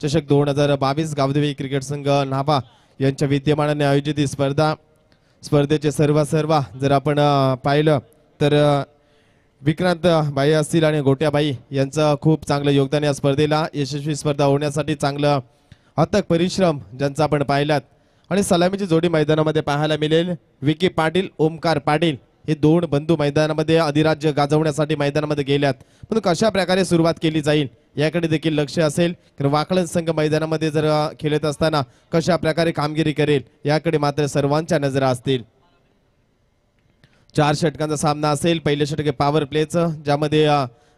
चषक 2022 गावदेवी क्रिकेट संघ नाभा यांच्या विद्यमानाने आयोजित ही स्पर्धेचे सर्व जर आपण पाहिलं तर विक्रांत बाई असतील आणि गोट्याबाई यांचं खूप चांगलं योगदान या स्पर्धेला यशस्वी स्पर्धा होण्यासाठी चांगलं अथक परिश्रम ज्यांचा आपण पाहिलात आणि सलामीची जोडी मैदानामध्ये पाहायला मिळेल। विकी पाटील ओमकार पाटील हे दोन बंधू मैदानामध्ये अधिराज्य गाजवण्यासाठी मैदानामध्ये गेल्यात, पण कशा प्रकारे सुरुवात केली जाईल याकडे देखील लक्ष असेल। कारण वाकलन संघ मैदानामध्ये जर खेळत असताना कशा प्रकारे कामगिरी करेल याकडे मात्र सर्वांच्या नजरा असतील। 4 षटकांचा सामना असेल। पहिले षटक आहे पॉवर प्लेचं, ज्यामध्ये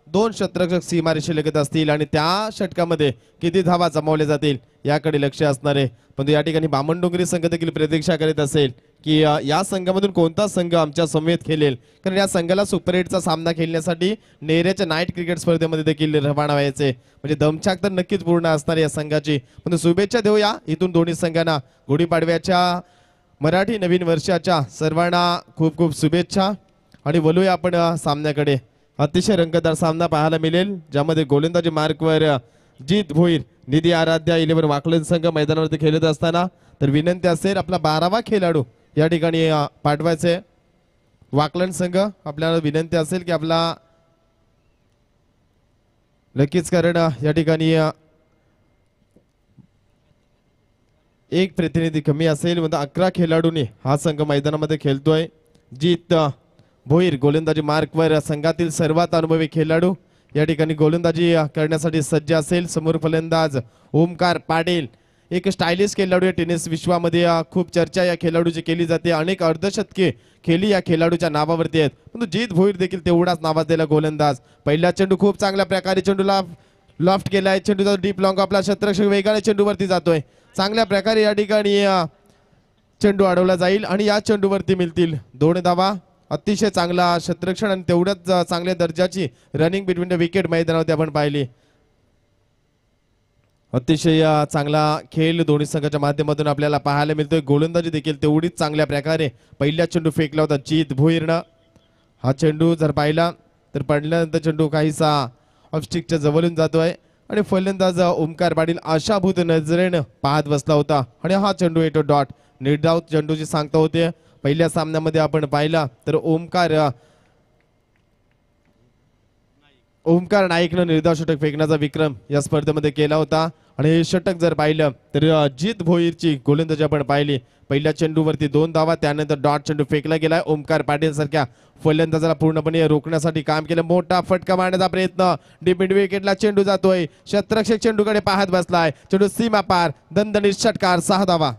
2 षटरक्षक सीमारेषेलगत असतील आणि त्या षटकामध्ये किती धावा जमवल्या जातील याकडे लक्ष असणार आहे। पण या ठिकाणी बामणडोंगरी संघ देखील प्रतीक्षा करीत असेल की या संघामधून कोणता संघ आमच्या समवेत खेळेल, कारण या संघाला सुपर 8चा सामना खेळण्यासाठी नेऱ्याच्या नाईट क्रिकेट स्पर्धेमध्ये देखील रवाना व्हायचे, म्हणजे दमछाक तर नक्कीच पूर्ण असणार या संघाची। पण शुभेच्छा देऊया इथून दोन्ही संघांना गुढीपाडव्याच्या मराठी नवीन वर्षाच्या सर्वांना खूप खूप शुभेच्छा आणि बोलूया आपण सामन्याकडे। अतिशय रंगतदार सामना पाहायला मिळेल, ज्यामध्ये गोलंदाजी मार्कवर जीत भोईर निधी आराध्या 11 वाकलन संघ मैदानावरती खेळत असताना तर विनंती असेल आपला 12वा खेळाडू या ठिकाणी पाठवायचे। वाकलन संघ आपल्याला विनंती असेल की आपला नक्कीच, कारण या ठिकाणी एक प्रतिनिधी कमी असेल, म्हणजे 11 खेळाडूंनी हा संघ मैदानामध्ये खेळतोय। जीत भोईर गोलंदाजी मार्कवर संघातील सर्वात अनुभवी खेळाडू या ठिकाणी गोलंदाजी करण्यासाठी सज्ज असेल। समोर फलंदाज ओमकार पाटील, एक स्टायलिश खेळाडू या टेनिस विश्वामध्ये खूप चर्चा या खेळाडूची केली जाते, अनेक अर्धशतके खेळी या खेळाडूच्या नावावरती आहेत, परंतु जीत भोईर देखील तेवढाच नावाजलेला गोलंदाज। पहिला चेंडू खूप चांगल्या प्रकारे चेंडूला लॉफ्ट केलाय, चेंडूचा डीप लॉंग आपला क्षेत्ररक्षक वेगाने चेंडूवरती जातोय, चांगल्या प्रकारे या ठिकाणी चेंडू अडवला जाईल आणि या चेंडूवरती मिळतील 2 धावा। अतिशय चांगला क्षेत्ररक्षण आणि तेवढ्याच चांगल्या दर्जाची रनिंग बिटवीन द विकेट मैदानावरती आपण पाहिली। अतिशय चांगला खेळ दोन्ही संघाच्या माध्यमातून आपल्याला पाहायला मिळतोय। गोलंदाजी देखील तेवढीच चांगल्या प्रकारे पहिला चेंडू फेकला होता जीत भोईरनं। हा चेंडू जर पाहिला तर पडल्यानंतर चेंडू काहीसा ऑफस्टिकच्या जवळून जातोय आणि फलंदाज ओमकार पाटील आशाभूत नजरेनं पाहत बसला होता आणि हा चेंडू येतो डॉट। निर्धाव चेंडूची सांगता होते। पहिल्या सामन्यामध्ये आपण पाहिला तर ओमकार नाईकनं निर्धाव षटक फेकण्याचा विक्रम या स्पर्धेमध्ये केला होता आणि हे षटक जर पाहिलं तर जीत भोईरची गोलंदाजी आपण पाहिली। पहिल्या चेंडूवरती 2 धावा, त्यानंतर डॉट चेंडू फेकला गेलाय। ओमकार पाटील सारख्या फलंदाजाला पूर्णपणे रोखण्यासाठी काम केलं, मोठा फटका मारण्याचा प्रयत्न, डीप मिड विकेटला चेंडू जातोय, क्षेत्ररक्षक चेंडूकडे पाहत बसलाय, चेंडू सीमा पार, दणदणीत षटकार, 6 धावा।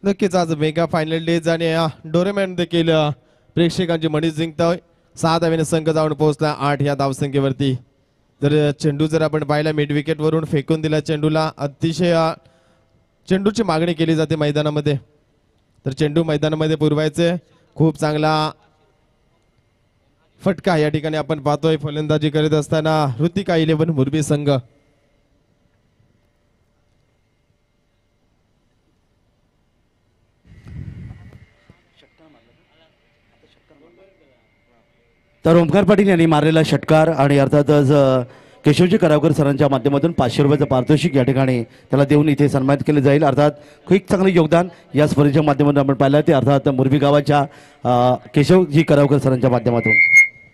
नक्कीच आज मेगा फायनल डेज आणि डोरेमॅन देखील प्रेक्षकांची मनी जिंकतोय। 6 धावेने संघ जाऊन पोहोचला 8 या धावसंख्येवरती। जर चेंडू जर आपण पाहिला मिड विकेट वरून फेकून दिला चेंडूला, अतिशय चेंडूची मागणी केली जाते मैदानामध्ये, तर चेंडू मैदानामध्ये पुरवायचे। खूप चांगला फटका या ठिकाणी आपण पाहतोय फलंदाजी करीत असताना ऋतिका 11 मुरबी संघ। तर ओमकार पाटील यांनी मारलेला षटकार आणि अर्थातच केशवजी करावकर सरांच्या माध्यमातून 500 रुपयाचं पारितोषिक या ठिकाणी त्याला देऊन इथे सन्मानित केले जाईल। अर्थात खूप चांगलं योगदान या स्पर्धेच्या माध्यमातून आपण पाहिलं ते अर्थात मुरबी गावाच्या केशवजी करावकर सरांच्या माध्यमातून।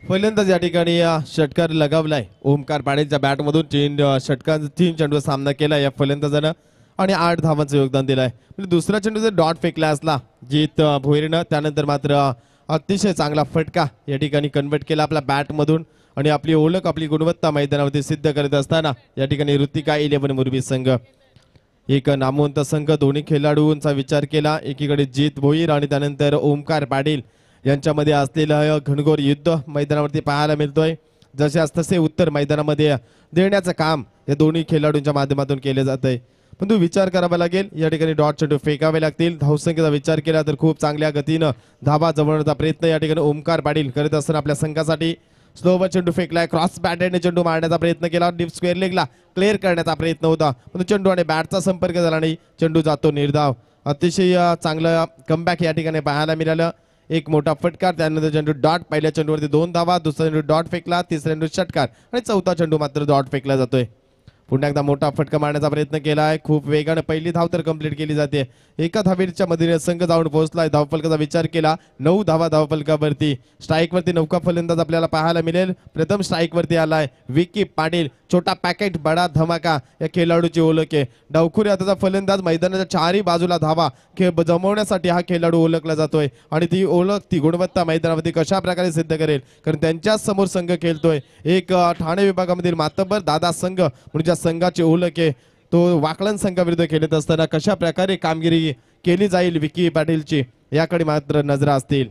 फलंदाज या ठिकाणी षटकार लगावलाय ओमकार पाटीलच्या बॅटमधून। 3 चेंडू सामना केला या फलंदाजानं आणि 8 धावांचं योगदान दिलंय। म्हणजे दुसरा चेंडू जर डॉट फेकला असला जीत भोईरनं, त्यानंतर मात्र अतिशय चांगला फटका या ठिकाणी कन्वर्ट केला आपल्या बॅटमधून आणि आपली ओळख आपली गुणवत्ता मैदानावरती सिद्ध करत असताना या ठिकाणी ऋतिका 11 मुरबी संघ एक नामवंत संघ। दोन्ही खेळाडूंचा विचार केला, एकीकडे जीत भोईर आणि त्यानंतर ओमकार पाटील यांच्यामध्ये असलेलं घनघोर युद्ध मैदानावरती पाहायला मिळतोय। जशास तसे उत्तर मैदानामध्ये देण्याचं काम या दोन्ही खेळाडूंच्या माध्यमातून केले जातंय, पण विचार करावा लागेल। या ठिकाणी डॉट चेंडू फेकावे लागतील। धावसंख्येचा विचार केला तर खूप चांगल्या गतीनं धावा जमवण्याचा प्रयत्न या ठिकाणी ओमकार पाटील करत असताना आपल्या संघासाठी स्लोवर चेंडू फेकलाय, क्रॉस बॅटने चेंडू मारण्याचा प्रयत्न केला, डीप स्क्वेअर लेगला क्लिअर करण्याचा प्रयत्न होता, पण चेंडू आणि बॅटचा संपर्क झाला नाही, चेंडू जातो निर्धाव. अतिशय चांगलं कमबॅक या ठिकाणी पाहायला मिळालं. एक मोठा फटकार, त्यानंतर चेंडू डॉट, पहिल्या चेंडूवरती 2 धावा, दुसरा चेंडू डॉट फेकला, तिसऱ्या चेंडू षटकार आणि चौथा चेंडू मात्र डॉट फेकला जातोय. पुन्हा एकदा मोठा फटका मारण्याचा प्रयत्न केलाय, खूप वेगाने पहिली धाव तर कंप्लीट केली जाते. एका धावेच्या मधीने संघ जाऊन पोहोचलाय. धावफलकाचा विचार केला, 9 धावा धावफलकावरती. स्ट्राईक वरती नौका फलंदाज आपल्याला पाहायला मिळेल. प्रथम स्ट्राईक वरती आलाय विकी पाटील. छोटा पॅकेट बडा धमाका या खेळाडूची ओळख आहे. डावखुरी हाताचा फलंदाज, मैदानाच्या चारही बाजूला धावा जमवण्यासाठी हा खेळाडू ओळखला जातोय आणि ती ओळख, ती गुणवत्ता मैदानावरती कशा प्रकारे सिद्ध करेल, कारण त्यांच्याच समोर संघ खेळतोय. एक ठाणे विभागामधील मातब्बर दादा संघ म्हणजे संघाची ओळख आहे, तो वाकलन संघाविरुद्ध खेळत असताना कशा प्रकारे कामगिरी केली जाईल विकी पाटीलची याकडे मात्र नजरा असतील.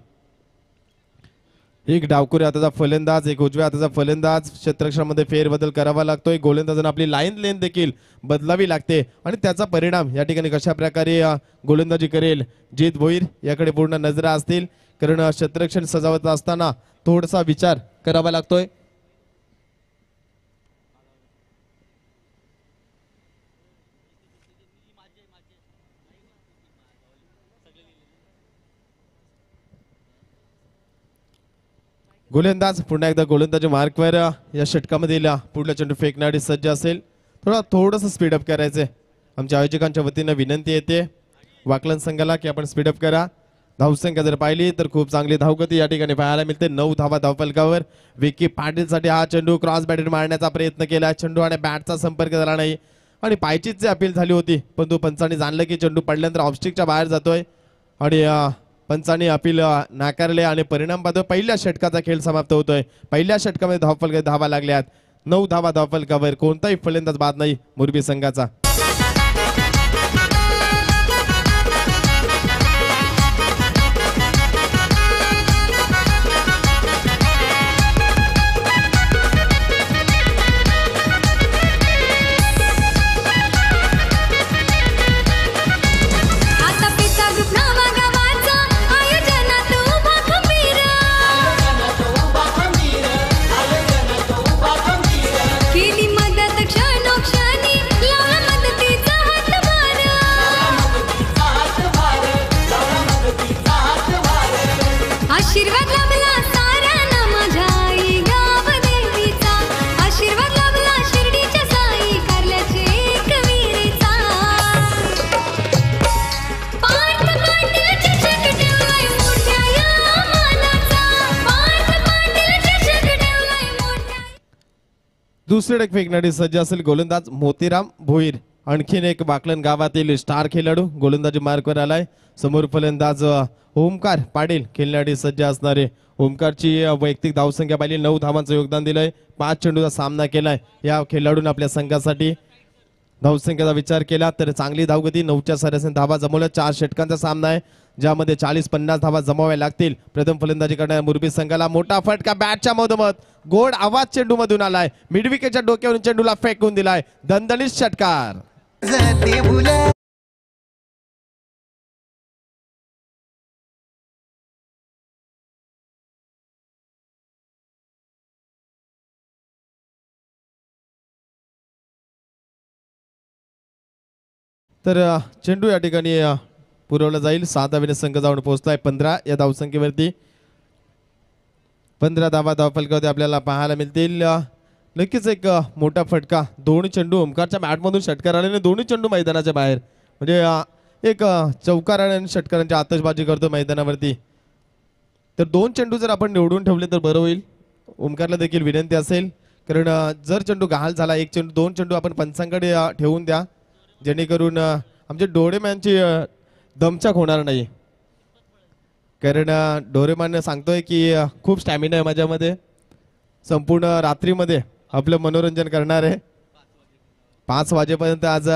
एक डावखुरी हाताचा फलंदाज, एक उजव्या हाताचा फलंदाज, क्षेत्ररक्षणामध्ये फेरबदल करावा लागतोय. गोलंदाजांना आपली लाईन लेन देखील बदलावी लागते आणि त्याचा परिणाम या ठिकाणी कशा प्रकारे गोलंदाजी करेल जीत भोईर याकडे पूर्ण नजरा असतील, कारण क्षेत्ररक्षण सजावत असताना थोडासा विचार करावा लागतोय. गोलंदाज पुन्हा एकदा गोलंदाजी मार्कवर या षटकामधील पुढला चेंडू फेकण्यासाठी सज्ज असेल. थोडंसं स्पीडअप करायचंय. आमच्या आयोजकांच्या वतीनं विनंती येते वाकलन संघाला की आपण स्पीडअप करा. धावसंख्या जर पाहिली तर खूप चांगली धावगती या ठिकाणी पाहायला मिळते. 9 धावा धावफलकावर. विकी पाटीलसाठी हा चेंडू क्रॉस बॅटने मारण्याचा प्रयत्न केला, चेंडू आणि बॅटचा संपर्क झाला नाही आणि पायचीची अपील झाली होती, पण तो पंचांनी जाणलं की चेंडू पडल्यानंतर ऑफस्टिकच्या बाहेर जातोय आणि पंचांनी अपील नाकारले आणि परिणाम पाहतो पहिल्या षटकाचा खेळ समाप्त होतोय. पहिल्या षटकामध्ये धावफलक धावा लागल्यात. 9 धावा धावफलकावर. कोणताही फलंदाज बाद नाही मोरबी संघाचा. दुसरे डक फेकण्यासाठी सज्ज असेल गोलंदाज मोतीराम भोईर. आणखीन एक वाकलन गावातील स्टार खेळाडू गोलंदाजी मार्कवर आलाय. समोर फलंदाज ओमकार पाटील खेळण्यासाठी सज्ज असणारे. ओमकारची वैयक्तिक धावसंख्या पाहिली, 9 धावांचं योगदान दिलंय, 5 चेंडूचा सामना केलाय या खेळाडूने आपल्या संघासाठी. धावसंख्येचा विचार केला तर चांगली धावगती, 9च्या सरासरी धावा जमवल्या. 4 षटकांचा सामना आहे ज्यामध्ये 40-50 धावा जमवाव्या लागतील. प्रथम फलंदाजी करणाऱ्या मुरबी संघाला मोठा फटका बॅटच्या मधोमध, गोड आवाज चेंडू मधून आलाय. मिडविकेटच्या डोक्यावरून चेंडूला फेकून दिलाय. दणदणीत षटकार. तर चेंडू या ठिकाणी पुरवला जाईल. 7 धावेने संघ जाऊन पोहोचलाय 15 या धावसंख्येवरती. 15 धावा धावफलकावरती आपल्याला पाहायला मिळतील. नक्कीच एक मोठा फटका. दोन्ही चेंडू ओमकारच्या बॅटमधून षटकार आल्याने दोन्ही चेंडू मैदानाच्या बाहेर, म्हणजे एक चौकार आणि षटकारांची आतषबाजी करतो मैदानावरती. तर 2 चेंडू जर आपण निवडून ठेवले तर बरं होईल. ओमकारला देखील विनंती असेल, कारण जर चेंडू गहाल झाला, 1 चेंडू 2 चेंडू आपण पंचांकडे ठेवून द्या, जेणेकरून आमचे डोळेमॅनची दमछाक होणार नाही. कारण डोरेमान सांगतोय की खूप स्टॅमिना आहे माझ्यामध्ये, संपूर्ण रात्रीमध्ये आपलं मनोरंजन करणार आहे. 5 वाजेपर्यंत आज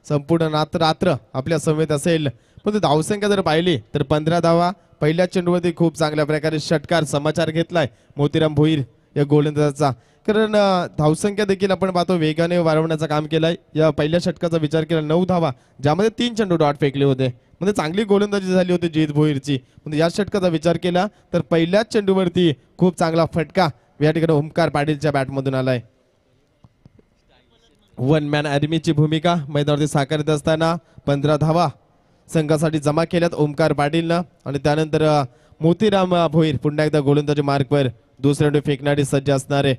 संपूर्ण रात्र आपल्या समेत असेल. पण धावसंख्या जर पाहिली तर 15 धावा. पहिल्या चेंडूवरती खूप चांगल्या प्रकारे षटकार समाचार घेतलाय मोतीराम भोईर या गोलंदाजाचा. कारण धावसंख्या देखील आपण पाहतो वेगाने वाढवण्याचं काम केलंय. या पहिल्या षटकाचा विचार केला 9 धावा, ज्यामध्ये 3 चेंडू डॉट फेकले होते, म्हणजे चांगली गोलंदाजी झाली होती जीत भोईरची. म्हणजे या षटकाचा विचार केला तर पहिल्याच चेंडूवरती खूप चांगला फटका या ठिकाणी ओमकार पाटीलच्या बॅटमधून आलाय. वन मॅन आर्मीची भूमिका मैदानावरती साकारत असताना 15 धावा संघासाठी जमा केल्यात ओमकार पाटीलनं आणि त्यानंतर मोतीराम भोईर पुन्हा एकदा गोलंदाजी मार्कवर दुसऱ्या फेकण्यासाठी सज्ज असणारे.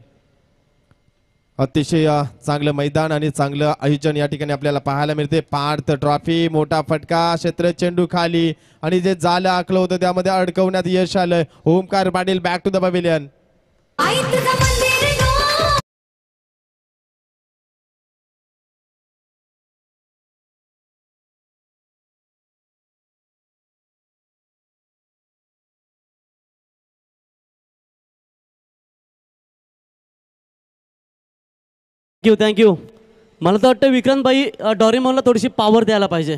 अतिशय चांगलं मैदान आणि चांगलं आयोजन या ठिकाणी आपल्याला पाहायला मिळते. पार्थ ट्रॉफी, मोठा फटका, क्षेत्र चेंडू खाली आणि जे जालं आखलं होतं त्यामध्ये अडकवण्यात यश आलं. Omkar Patil back to the pavilion. Thank you. मला तर वाटतं विक्रांतबाई डोरेमॉनला थोडीशी पॉवर द्यायला पाहिजे,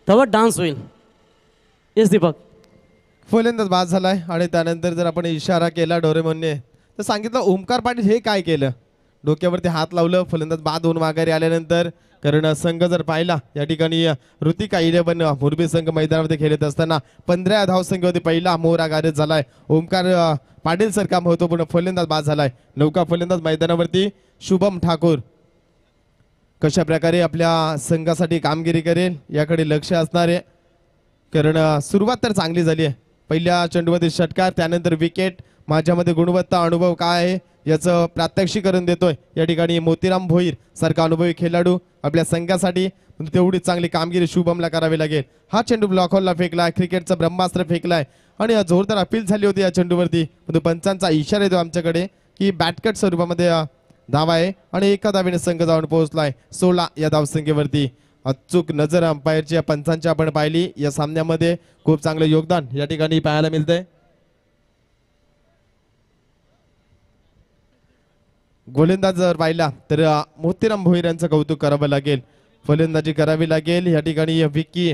तेव्हा डान्स होईल. येस दीपक. फलंदाज बाद झालाय आणि त्यानंतर जर आपण इशारा केला डोरेमॉनने तर सांगितलं ओमकार पाटील हे काय केलं, डोक्यावरती हात लावलं. फलंदाज बाद होऊन माघारी आल्यानंतर कारण संघ जर पाहिला या ठिकाणी ऋतिका 11 मुरबी संघ मैदानामध्ये खेळत असताना 15 धावसंख्येवरती पहिला मोहरा गारद झालाय. ओमकार पाटील सारखा महत्वपूर्ण फलंदाज बाद झालाय. नौका फलंदाज मैदानावरती शुभम ठाकूर कशा प्रकारे आपल्या संघासाठी कामगिरी करेल याकडे लक्ष असणार आहे. कारण सुरुवात तर चांगली झाली आहे. पहिल्या चेंडूमध्ये षटकार, त्यानंतर विकेट. माझ्यामध्ये गुणवत्ता अनुभव काय आहे याचं प्रात्यक्षिकरण देतोय या ठिकाणी मोतीराम भोईर सारखा अनुभवी खेळाडू आपल्या संघासाठी. तेवढी चांगली कामगिरी शुभमला करावी लागेल. हा चेंडू ब्लॉक होलला फेकलाय, क्रिकेटचं ब्रह्मास्त्र फेकलाय आणि जोरदार अपील झाली होती या चेंडूवरती. परंतु पंचांचा इशारा येतो आमच्याकडे की बॅटकट स्वरूपामध्ये धावा आहे आणि एका धावेने संघ जाऊन पोहोचलाय 16 या धावसंख्येवरती. अचूक नजर अंपायरची या पंचांची आपण पाहिली. या सामन्यामध्ये खूप चांगलं योगदान या ठिकाणी पाहायला मिळतंय. गोलंदाज जर पाहिला तर मोतीराम भोईर यांचं कौतुक करावं लागेल, फलंदाजी करावी लागेल या ठिकाणी विक्की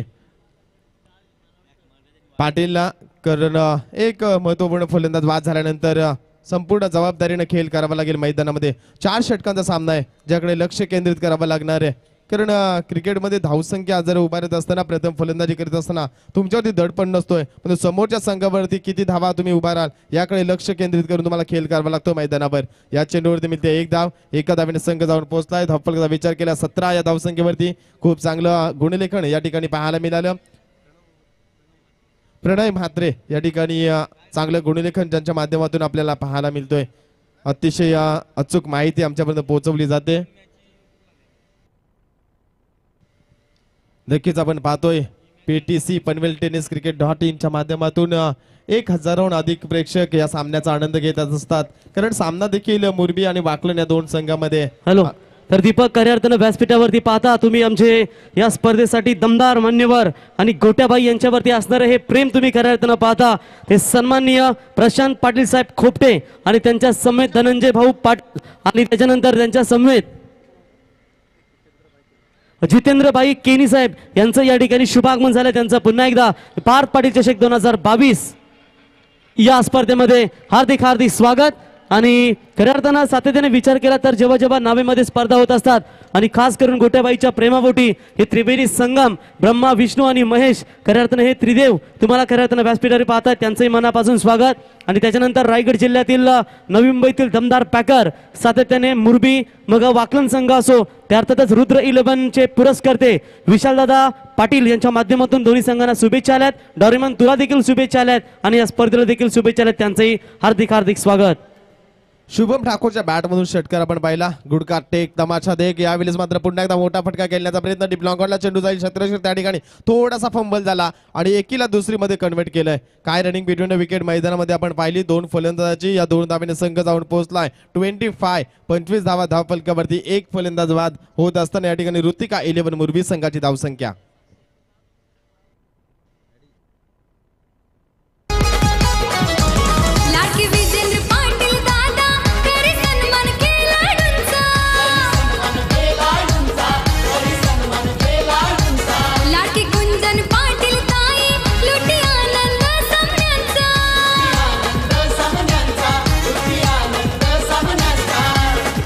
पाटीलला. कारण एक महत्वपूर्ण फलंदाज बाद झाल्यानंतर संपूर्ण जबाबदारीने खेळ करावा लागेल. मैदानामध्ये 4 षटकांचा सामना आहे ज्याकडे लक्ष केंद्रित करावं लागणार आहे. कारण क्रिकेटमध्ये धावसंख्या जर उभारत असताना प्रथम फलंदाजी करत असताना तुमच्यावरती दडपण नसतोय, पण समोरच्या संघावरती किती धावा तुम्ही उभाराल याकडे लक्ष केंद्रित करून तुम्हाला खेळ करावा लागतो मैदानावर. या चेंडूवरती मिळते 1 धाव, एका धावेने संघ जाऊन पोहोचलाय. धावफलकाचा विचार केला 17 या धावसंख्येवरती. खूप चांगलं गुणलेखन या ठिकाणी पाहायला मिळालं. प्रणय म्हात्रे या ठिकाणी चांगलं गुणलेखन ज्यांच्या माध्यमातून आपल्याला पाहायला मिळतोय. अतिशय अचूक माहिती आमच्यापर्यंत पोहोचवली जाते. नक्कीच आपण पाहतोय PTC पनवेल टेनिस क्रिकेट.in च्या माध्यमातून 1000हून अधिक प्रेक्षक या सामन्याचा आनंद घेत असतात. कारण सामना देखील मुरबी आणि वाकलन या 2 संघामध्ये. हॅलो. तर दीपक, खऱ्या अर्थानं व्यासपीठावरती पाहता तुम्ही आमचे या स्पर्धेसाठी दमदार मान्यवर आणि गोट्याबाई यांच्यावरती असणारे हे प्रेम तुम्ही खऱ्या अर्थानं पाहता. ते सन्माननीय प्रशांत पाटील साहेब खोपटे आणि त्यांच्या समेत धनंजय भाऊ पाटील आणि त्याच्यानंतर त्यांच्या समेत जितेंद्रबाई केनी साहेब यांचं या ठिकाणी शुभागमन झालं. त्यांचं पुन्हा एकदा पार्थ पाटील चषक 2022 या स्पर्धेमध्ये हार्दिक हार्दिक स्वागत. आणि खऱ्या अर्थानं सातत्याने विचार केला तर जेव्हा जेव्हा नावेमध्ये स्पर्धा होत असतात आणि खास करून गोट्याबाईच्या प्रेमापोटी हे त्रिवेणी संगम ब्रह्मा विष्णू आणि महेश खऱ्या अर्थानं हे त्रिदेव तुम्हाला खऱ्या अर्थानं व्यासपीठावर पाहतात, त्यांचंही मनापासून स्वागत. आणि त्याच्यानंतर रायगड जिल्ह्यातील नवी मुंबईतील दमदार पॅकर सातत्याने मुरबी मग वाकलन संघ असो त्या अर्थातच रुद्र 11चे पुरस्कर्ते विशालदादा पाटील यांच्या माध्यमातून दोन्ही संघांना शुभेच्छा आल्यात. डॉरेमॉन तुला देखील शुभेच्छा आल्यात आणि या स्पर्धेला देखील शुभेच्छा आल्यात, त्यांचंही हार्दिक हार्दिक स्वागत. शुभम ठाकूरच्या बॅटमधून षटकार आपण पाहिला. गुडका टेक तमाशा देख. यावेळेस मात्र पुन्हा एकदा मोठा फटका खेळण्याचा प्रयत्न. डीप लॉंगॉनला चेंडू जाईल क्षेत्ररक्षक त्या ठिकाणी थोडासा फंबल झाला आणि एकीला दुसरीमध्ये कन्वर्ट केलंय. काय रनिंग बिटवीन द विकेट मैदानामध्ये आपण पाहिली. 2 फलंदाजाची या 2 धावेने संघ जाऊन पोहोचलाय 25 धावा धावफलकावरती. 1 फलंदाज बाद होत असताना या ठिकाणी ऋतिका 11 मुरबी संघाची धावसंख्या.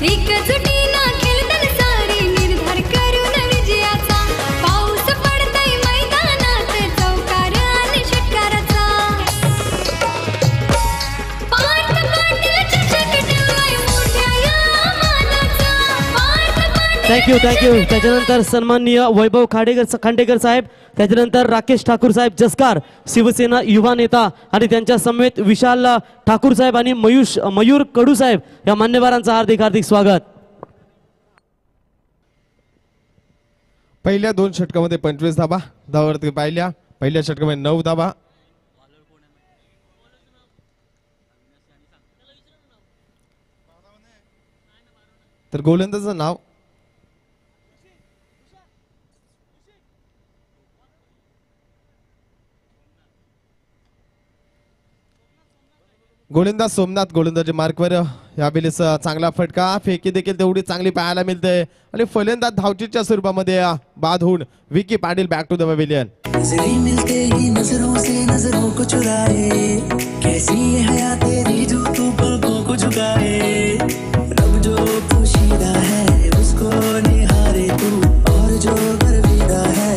एकजुटीनं खेळतात सारी निर्धार करून विजयाचा. पाऊस थँक्यू थँक्यू. त्याच्यानंतर सन्माननीय वैभव खांडेकर साहेब, त्याच्यानंतर राकेश ठाकूर साहेब जसकार, शिवसेना युवा नेता, आणि त्यांच्या समेत विशाल ठाकूर साहेब आणि मयूर कडू साहेब या मान्यवरांचं हार्दिक हार्दिक स्वागत. पहिल्या 2 षटकामध्ये 25 धाबा धावावरती पाहिल्या. पहिल्या षटकामध्ये 9 धाबा. तर गोलंदाजाचं नाव गोलंदाज सोमनाथ. गोलंदाजी मार्कवर यावेळेस चांगला फटका, फेकी देखील तेवढी चांगली पाहायला मिळते आणि फलंदाज धावचीच्या स्वरूपामध्ये बाद होऊन Vicky Patil back to the pavilion. नजरें मिलते ही नजरों से नजरों को चुराए, कैसी ये हया तेरी जो तू पलकों को झुकाए, रब जो पोशीदा है उसको निहारे तू, और जो गर्विदा है.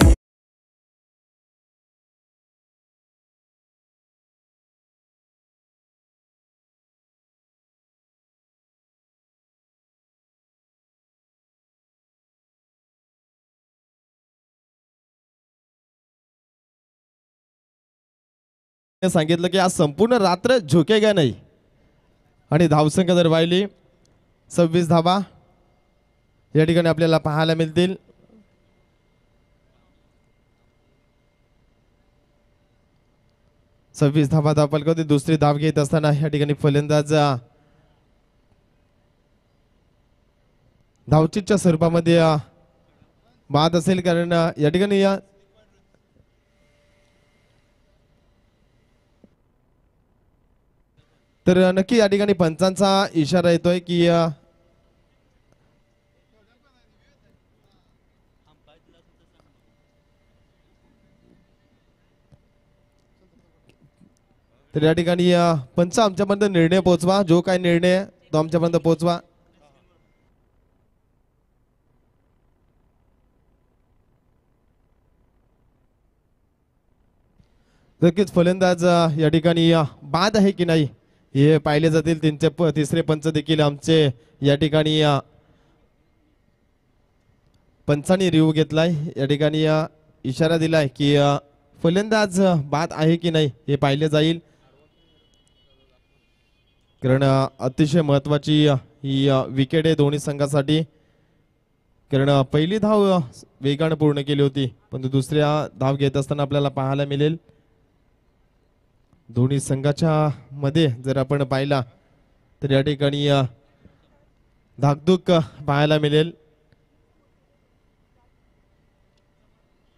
सांगितलं की आज संपूर्ण रात्र झोकेगा नाही आणि धावसंख्या जर पाहिली 26 धावा या ठिकाणी आपल्याला पाहायला मिळतील. सव्वीस धावा धावपलकावरती दुसरी धाव घेत असताना या ठिकाणी फलंदाज धावचीच्या स्वरूपामध्ये बाद असेल, कारण या ठिकाणी तर नक्की या ठिकाणी पंचांचा इशारा येतोय की तर या ठिकाणी पंच आमच्यापर्यंत निर्णय पोहोचवा, जो काय निर्णय तो आमच्यापर्यंत पोहोचवा. नक्कीच फलंदाज या ठिकाणी बाद आहे की नाही हे पाहिले जातील. तिसरे पंच देखील आमचे या ठिकाणी पंचांनी रिव्ह्यू घेतलाय. या ठिकाणी इशारा दिलाय की फलंदाज बाद आहे की नाही हे पाहिले जाईल, कारण अतिशय महत्वाची ही विकेट आहे दोन्ही संघासाठी. कारण पहिली धाव वेगाने पूर्ण केली होती, परंतु दुसऱ्या धाव घेत असताना आपल्याला पाहायला मिळेल दोन्ही संघाच्या मध्ये जर आपण पाहिला तर या ठिकाणी धाकधूक पाहायला मिळेल,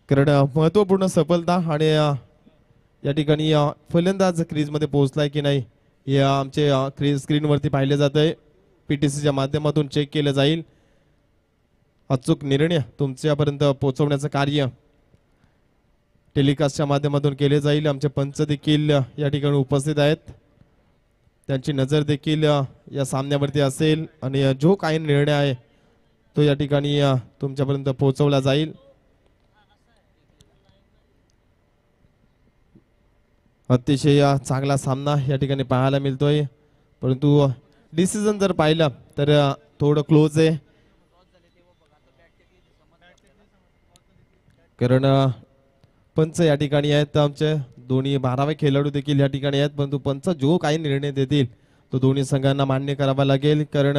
कारण महत्वपूर्ण सफलता आणि या ठिकाणी फलंदाज क्रीज मध्ये पोहोचलाय की नाही हे आमचे क्रीज स्क्रीनवरती पाहिले जात आहे. पीटीसीच्या माध्यमातून चेक केलं जाईल. अचूक निर्णय तुमच्यापर्यंत पोहोचवण्याचं कार्य टेलिकास्टच्या माध्यमातून केले जाईल. आमचे पंच देखील या ठिकाणी उपस्थित आहेत, त्यांची नजर देखील या सामन्यावरती असेल आणि जो काही निर्णय आहे तो या ठिकाणी तुमच्यापर्यंत पोहोचवला जाईल. अतिशय चांगला सामना या ठिकाणी पाहायला मिळतोय, परंतु डिसिजन जर पाहिलं तर थोडं क्लोज आहे, कारण पंच या ठिकाणी आहेत आमचे दोन्ही 12वे खेळाडू देखील या ठिकाणी आहेत, परंतु पंच जो काही निर्णय देतील तो दोन्ही संघांना मान्य करावा लागेल, कारण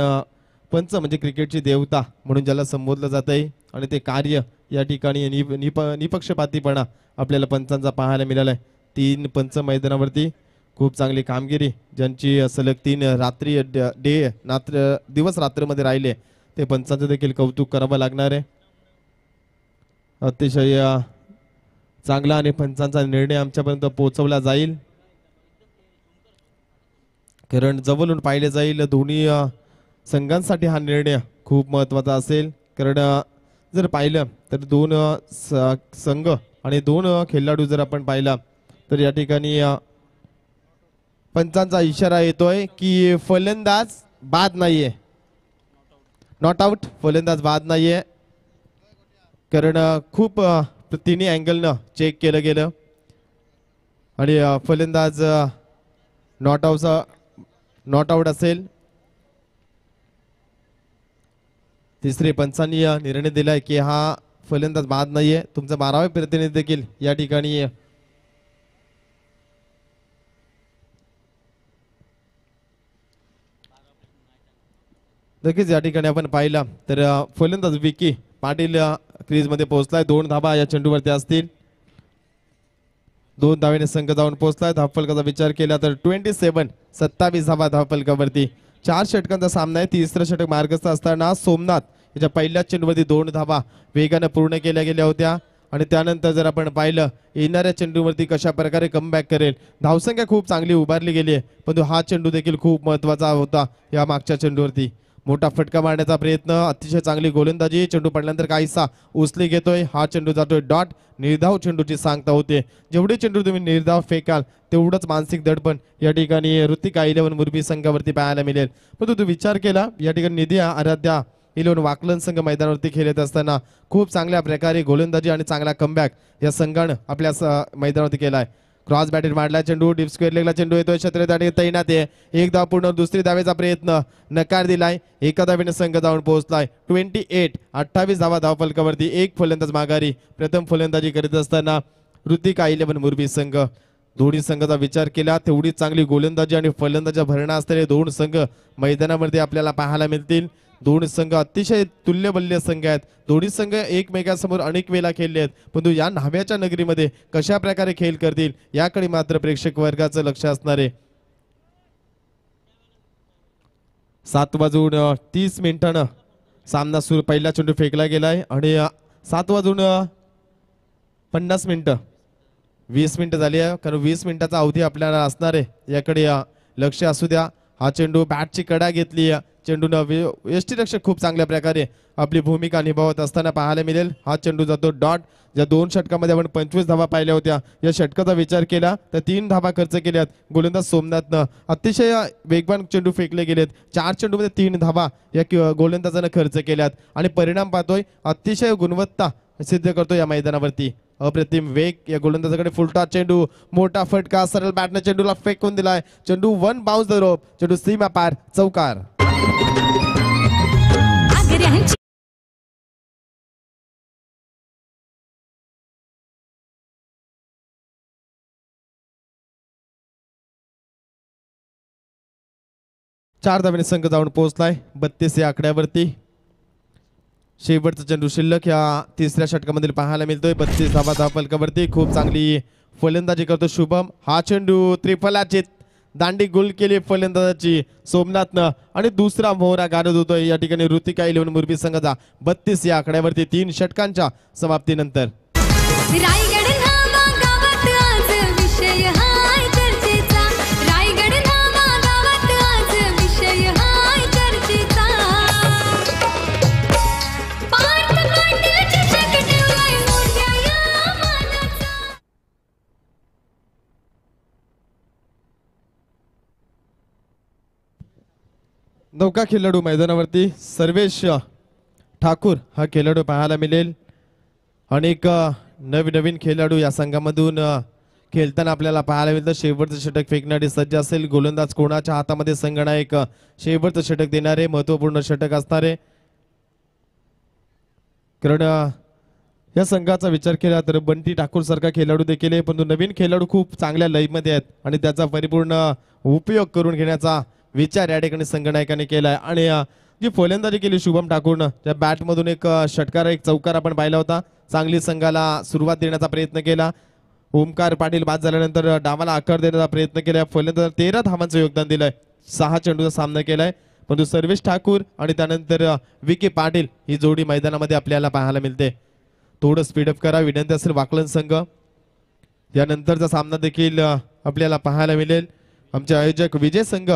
पंच म्हणजे क्रिकेटची देवता म्हणून ज्याला संबोधलं जात आहे आणि ते कार्य या ठिकाणी निपक्षपातीपणा आपल्याला पंचांचा पाहायला मिळाला आहे. 3 पंच मैदानावरती खूप चांगली कामगिरी, ज्यांची सलग 3 रात्री दिवस रात्रमध्ये राहिले ते पंचांचं देखील कौतुक करावं लागणार आहे. अतिशय चांगला आणि पंचांचा निर्णय आमच्यापर्यंत पोहोचवला जाईल, कारण जवळून पाहिले जाईल दोन्ही संघांसाठी हा निर्णय खूप महत्वाचा असेल. कारण जर पाहिलं तर 2 संघ आणि 2 खेळाडू जर आपण पाहिला तर या ठिकाणी पंचांचा इशारा येतोय की फलंदाज बाद नाहीये, नॉट आउट, फलंदाज बाद नाहीये, कारण खूप तिन्ही अँगलनं चेक केलं गेलं आणि फलंदाज नॉट आउट असेल. तिसरे पंचांनी निर्णय दिलाय की हा फलंदाज बाद नाहीये, तुमचा 12वे प्रतिनिधी देखील या ठिकाणी नक्कीच या ठिकाणी आपण पाहिला तर फलंदाज विकी पाटील क्रीज मध्ये पोहोचलाय. 2 धाबा या चेंडूवरती असतील. 2 धावेने संघ जाऊन पोहोचलाय. धावफलकाचा विचार केला तर 27 धावा धावफलकावरती. 4 षटकांचा सामना आहे. तिसरं षटक मार्गस्थ असताना सोमनाथ याच्या पहिल्या चेंडूवरती 2 धावा वेगाने पूर्ण केल्या गेल्या होत्या आणि त्यानंतर जर आपण पाहिलं येणाऱ्या चेंडूवरती कशा प्रकारे कमबॅक करेल. धावसंख्या खूप चांगली उभारली गेली आहे, परंतु हा चेंडू देखील खूप महत्वाचा होता. या मागच्या चेंडूवरती मोठा फटका मारण्याचा प्रयत्न, अतिशय चांगली गोलंदाजी. चेंडू पडल्यानंतर काहीसा उचली घेतोय. हा चेंडू जातोय डॉट. निर्धाव चेंडूची सांगता होते. जेवढे चेंडू तुम्ही निर्धाव फेकाल तेवढंच मानसिक दडपण या ठिकाणी ऋतिका 11 मुरबी संघावरती पाहायला मिळेल. परंतु तू विचार केला या ठिकाणी निधी आराध्या 11 वाकलन संघ मैदानावरती खेळत असताना खूप चांगल्या प्रकारे गोलंदाजी आणि चांगला कमबॅक या संघानं आपल्या मैदानावरती केलाय. क्रॉस बॅटेड मारला चेंडू, डीप स्क्वेअर लेगला चेंडू येतोय. क्षेत्ररक्षक तैनात आहे. एक धाव पूर्ण, दुसरी धावेचा प्रयत्न नकार दिलाय. एका धावेने संघ जाऊन पोहोचलाय. 28 धावा धावफलकावरती. एक फलंदाज माघारी. प्रथम फलंदाजी करीत असताना ऋतिका 11 मुरबी संघ. दोन्ही संघाचा विचार केला तेवढी चांगली गोलंदाजी आणि फलंदाजी भरणा असलेले 2 संघ मैदानामध्ये आपल्याला पाहायला मिळतील. 2 संघ अतिशय तुल्यबल्य संघ आहेत. दोन्ही संघ एकमेकांसमोर अनेक वेळा खेळले आहेत, परंतु या न्हाव्याच्या नगरीमध्ये कशा प्रकारे खेळ करतील याकडे मात्र प्रेक्षक वर्गाचं लक्ष असणार आहे. 7:30 सामना सुरू. पहिला चेंडू फेकला गेलाय आणि 7:50 20 मिनिटं झाली आहे, कारण 20 मिनिटाचा अवधी आपल्याला असणार आहे. याकडे लक्ष असू द्या. हा चेंडू बॅटची कडा घेतली. चेंडूनं यष्टीरक्षक खूप चांगल्या प्रकारे आपली भूमिका निभावत असताना पाहायला मिळेल. हा चेंडू जातो डॉट. ज्या 2 षटकामध्ये आपण 25 धावा पाहिल्या होत्या, या षटकाचा विचार केला तर 3 धावा खर्च केल्यात. गोलंदाज सोमनाथनं अतिशय वेगवान चेंडू फेकले गेलेत. 4 चेंडूमध्ये 3 धावा या गोलंदाजानं खर्च केल्यात आणि परिणाम पाहतोय अतिशय गुणवत्ता सिद्ध करतो या मैदानावरती. अप्रतिम वेग या गोलंदाजाकडे. फुलटा चेंडू, मोठा फटका, सरळ बॅटने चेंडूला फेकून दिलाय. चेंडू 1 बाउन्स द रोप. चेंडू सीमा पार, चौकार. चार धावेने संघ जाऊन पोहोचलाय 32 या आकड्यावरती. शेवटचा चेंडू शिल्लक या तिसऱ्या षटकामध्ये पाहायला मिळतोय. 32 धावा धावफलकावरती. खूप चांगली फलंदाजी करतो शुभम. हा चेंडू त्रिफलाची दांडी गोल केली फलंदाजाची सोमनाथनं आणि दुसरा मोहरा गारद होतोय या ठिकाणी ऋतिका 11 मुरबी संघाचा. 32 या आकड्यावरती 3 षटकांच्या समाप्तीनंतर. नौका खेळाडू मैदानावरती सर्वेश ठाकूर हा खेळाडू पाहायला मिळेल. अनेक नवीन खेळाडू या संघामधून खेळताना आपल्याला पाहायला मिळतं. शेवटचं षटक फेकण्यासाठी सज्ज असेल. गोलंदाज कोणाच्या हातामध्ये संघनायक शेवटचं षटक देणारे महत्वपूर्ण षटक असणारे. कारण या संघाचा विचार केला तर बंटी ठाकूर सारखा खेळाडू देखील आहे, परंतु नवीन खेळाडू खूप चांगल्या लयमध्ये आहेत आणि त्याचा परिपूर्ण उपयोग करून घेण्याचा विचार या ठिकाणी संघनायकाने केलाय. आणि जी फलंदाजी केली शुभम ठाकूरनं, त्या बॅटमधून एक षटकार एक चौकार आपण पाहिला होता. चांगली संघाला सुरुवात देण्याचा प्रयत्न केला. ओमकार पाटील बाद झाल्यानंतर डावाला आकार देण्याचा प्रयत्न केला. फलंदाज 13 धावांचं योगदान दिलंय. 6 चेंडूचा सामना केलाय, परंतु सर्वेश ठाकूर आणि त्यानंतर विकी पाटील ही जोडी मैदानामध्ये आपल्याला पाहायला मिळते. थोडं स्पीडअप करा विनंती असेल वाकलन संघ. यानंतरचा सामना देखील आपल्याला पाहायला मिळेल. आमचे आयोजक विजय संघ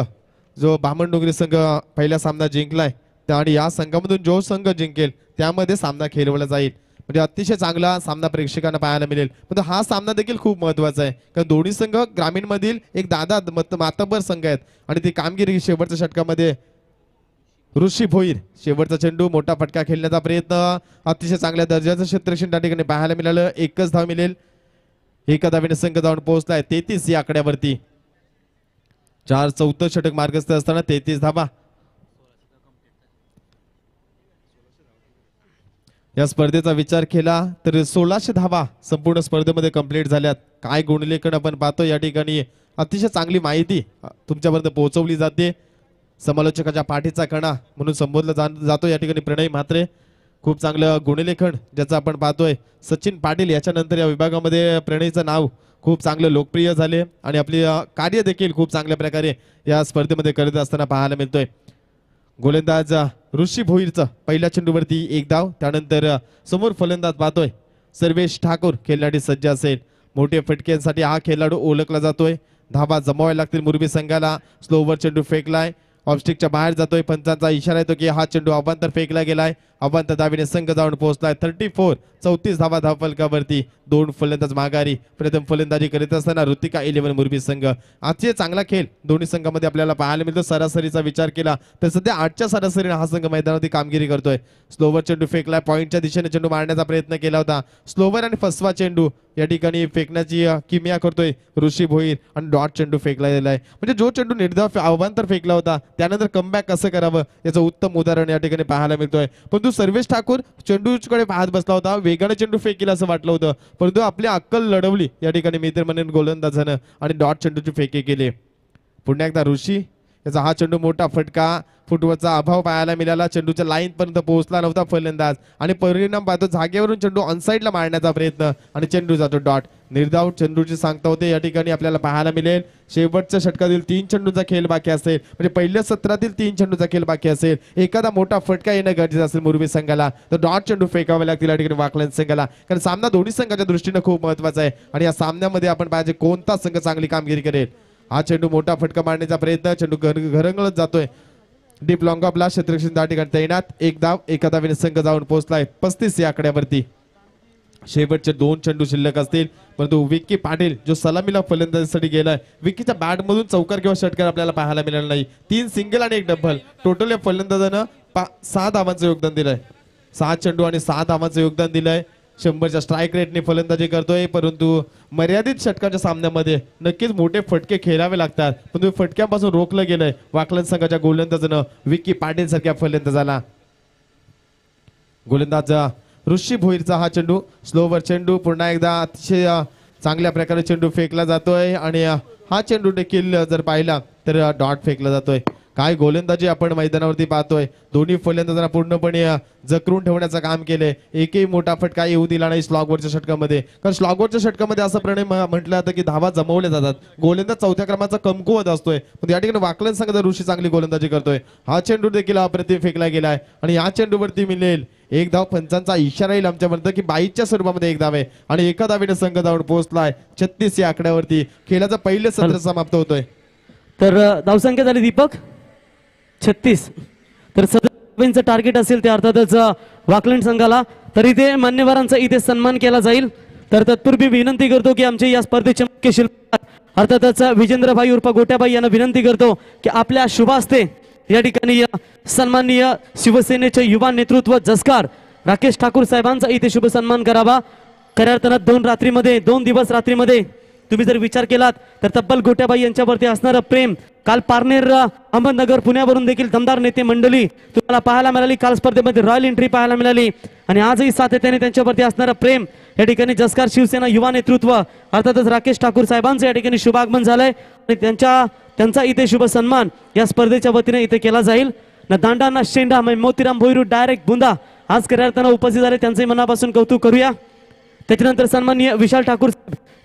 जो बामणडोंगरी संघ पहिला सामना जिंकलाय आणि या संघामधून जो संघ जिंकेल त्यामध्ये सामना खेळवला जाईल. म्हणजे अतिशय चांगला सामना प्रेक्षकांना पाहायला मिळेल. पण हा सामना देखील खूप महत्वाचा आहे, कारण दोन्ही संघ ग्रामीण मधील एक मातब्बर संघ आहेत आणि ती कामगिरी शेवटच्या षटकामध्ये ऋषी भोईर शेवटचा चेंडू, मोठा फटका खेळण्याचा प्रयत्न, अतिशय चांगल्या दर्जाचं क्षेत्ररक्षण त्या ठिकाणी पाहायला मिळालं. एकच धाव मिळेल. एका धावेने संघ जाऊन पोहोचलाय 33 या आकड्यावरती. 4 षटक मार्गस्थ असताना 33 धावा. या स्पर्धेचा विचार केला तर 1600 धावा संपूर्ण स्पर्धेमध्ये कंप्लीट झाल्यात. काय गुणलेखन आपण पाहतो या ठिकाणी. अतिशय चांगली माहिती तुमच्यापर्यंत पोहोचवली जाते. समालोचकाच्या पाठीचा कणा म्हणून संबोधला जातो या ठिकाणी प्रणय म्हात्रे. खूप चांगलं गुणलेखन ज्याचं आपण पाहतोय. सचिन पाटील याच्यानंतर या विभागामध्ये प्रणयचं नाव खूप चांगलं लोकप्रिय झाले आणि आपली कार्य देखील खूप चांगल्या प्रकारे या स्पर्धेमध्ये करत असताना पाहायला मिळतोय. गोलंदाज ऋषी भोईरचं पहिल्या चेंडूवरती एक धाव. त्यानंतर समोर फलंदाज पाहतोय सर्वेश ठाकूर खेळण्यासाठी सज्ज असेल. मोठे फटक्यांसाठी हा खेळाडू ओळखला जातोय. धावा जमवायला लागतील मुरबी संघाला. स्लो ओव्हर चेंडू फेकलाय, ऑफस्टिकच्या बाहेर जातोय. पंचांचा इशारा येतो की हा चेंडू अवांतर फेकला गेलाय. अवांतर धावेने संघ जाऊन पोहोचलाय. 34 धावा धावफलकावरती. दोन फलंदाज माघारी. प्रथम फलंदाजी करीत असताना ऋतिका 11 मुरबी संघ. आजचे चांगला खेळ दोन्ही संघामध्ये आपल्याला पाहायला मिळतो. सरासरीचा विचार केला तर सध्या 8च्या सरासरीने हा संघ मैदानावरती कामगिरी करतोय. स्लोवर चेंडू फेकलाय. पॉईंटच्या दिशेने चेंडू मारण्याचा प्रयत्न केला होता. स्लोवर आणि फसवा चेंडू या ठिकाणी फेकण्याची किमया करतोय ऋषी भोईर आणि डॉट चेंडू फेकला गेलाय. म्हणजे जो चेंडू निर्धाव अवांतर फेकला होता त्यानंतर कमबॅक कसं करावं याचं उत्तम उदाहरण या ठिकाणी पाहायला मिळतोय. परंतु सर्वेश ठाकूर चेंडूकडे पाहत बसला होता. वेगाने चेंडू फेकेल असं वाटलं होतं परंतु आपली अक्कल लढवली या ठिकाणी मित्र म्हणून गोलंदाजानं आणि डॉट चेंडूची फेके केले. पुन्हा एकदा ऋषी याचा हा चेंडू मोठा फटका. फुटवर्कचा अभाव पाहायला मिळाला. चेंडूच्या लाईन पर्यंत पोहोचला नव्हता फलंदाज आणि परिणाम पाहतो जागेवरून चेंडू ऑनसाईडला मारण्याचा प्रयत्न आणि चेंडू जातो डॉट. निर्धाव चेंडूची सांगता होते या ठिकाणी आपल्याला पाहायला मिळेल. शेवटच्या षटकातील 3 चेंडूचा खेळ बाकी असेल म्हणजे पहिल्या सत्रातील 3 चेंडूचा खेळ बाकी असेल. एखादा मोठा फटका येणं गरजेचं असेल मुरबी संघाला तर डॉट चेंडू फेकावे लागतील या ठिकाणी वाकलन संघाला. कारण सामना दोन्ही संघाच्या दृष्टीने खूप महत्वाचा आहे आणि या सामन्यामध्ये आपण पाहिजे कोणता संघ चांगली कामगिरी करेल. हा चेंडू मोठा फटका मारण्याचा प्रयत्न. चेंडू घरंगळत जातोय. डीप लॉंग ऑफला क्षेत्ररक्षण त्या ठिकाणी तैनात. एक धाव एका धावेने संघ जाऊन पोहोचलाय 35 या आकड्यावरती. शेवटचे 2 चेंडू शिल्लक असतील परंतु विक्की पाटील जो सलामीला फलंदाजीसाठी गेलाय. विक्कीच्या बॅट मधून चौकार किंवा षटकार आपल्याला पाहायला मिळाला नाही. 3 सिंगल आणि 1 डबल. टोटल या फलंदाजानं 6 धावांचं योगदान दिलंय. 6 चेंडू आणि 6 धावांचं योगदान दिलंय. 100च्या स्ट्राईक रेटने फलंदाजी करतोय परंतु मर्यादित षटकाच्या सामन्यामध्ये नक्कीच मोठे फटके खेळावे लागतात परंतु फटक्यापासून रोखलं गेलंय वाकलन संघाच्या गोलंदाजानं विक्की पाटील सारख्या फलंदाजाला. गोलंदाज ऋषी भोईरचा हा चेंडू स्लोवर चेंडू. पुन्हा एकदा अतिशय चांगल्या प्रकारे चेंडू फेकला जातोय आणि हा चेंडू देखील जर पाहिला तर डॉट फेकला जातोय. काय गोलंदाजी आपण मैदानावरती पाहतोय. दोन्ही फलंदाजांना पूर्णपणे जकरून ठेवण्याचं काम केलंय. एकही मोठा फटका येऊ दिला नाही स्लॉगवरच्या षटकामध्ये. कारण स्लॉगवरच्या षटकामध्ये असं प्रणय म्हटलं जातं की धावा जमवल्या जातात. गोलंदाज 4थ्या क्रमांकाचा कमकुवत असतोय पण या ठिकाणी वाकलन संघाचा ऋषी चांगली गोलंदाजी करतोय. हा चेंडू देखील अप्रतिम फेकला गेलाय आणि या चेंडूवरती मिळेल एक धाव. पंचांचा इशारा येईल आमच्यापर्यंत की 22च्या स्वरूपामध्ये एक धाव आहे आणि एका धावेने संघ जाऊन पोहोचलाय 36 या आकड्यावरती. खेळाचं पहिले सत्र समाप्त होतोय. तर धावसंख्या झाली दीपक 36. तर सदस्य टार्गेट असेल ते अर्थातच वाकलन संघाला. तर इथे मान्यवरांचा इथे सन्मान केला जाईल. तर तत्पूर्वी विनंती करतो की आमचे या स्पर्धेचे मुख्य शिल्पकार अर्थातच विजेंद्रभाई उर्फ गोट्याबाई यांना विनंती करतो की आपल्या शुभ हस्ते या ठिकाणी सन्माननीय शिवसेनेचे युवा नेतृत्व जसकार राकेश ठाकूर साहेबांचा इथे शुभ सन्मान करावा. खऱ्या अर्थानं 2 दिवस रात्रीमध्ये तुम्ही जर विचार केलात तर तब्बल गोट्याबाई यांच्यावरती असणारं प्रेम काल पारनेर अहमदनगर पुण्यावरून देखील दमदार नेते मंडळी तुम्हाला पाहायला मिळाली. काल स्पर्धेमध्ये रॉयल एंट्री पाहायला मिळाली आणि आजही सातत्याने त्यांच्यावरती असणारं प्रेम या ठिकाणी जसकार शिवसेना युवा नेतृत्व अर्थातच राकेश ठाकूर साहेबांचं या ठिकाणी शुभागमन झालंय आणि त्यांचा इथे शुभ सन्मान या स्पर्धेच्या वतीने इथे केला जाईल. ना दांडा ना शेंडा मोतीराम भोईरू डायरेक्ट बुंदा आज खऱ्या अर्थानं उपस्थित झाले त्यांचे मनापासून कौतुक करूया. त्याच्यानंतर सन्माननीय विशाल ठाकूर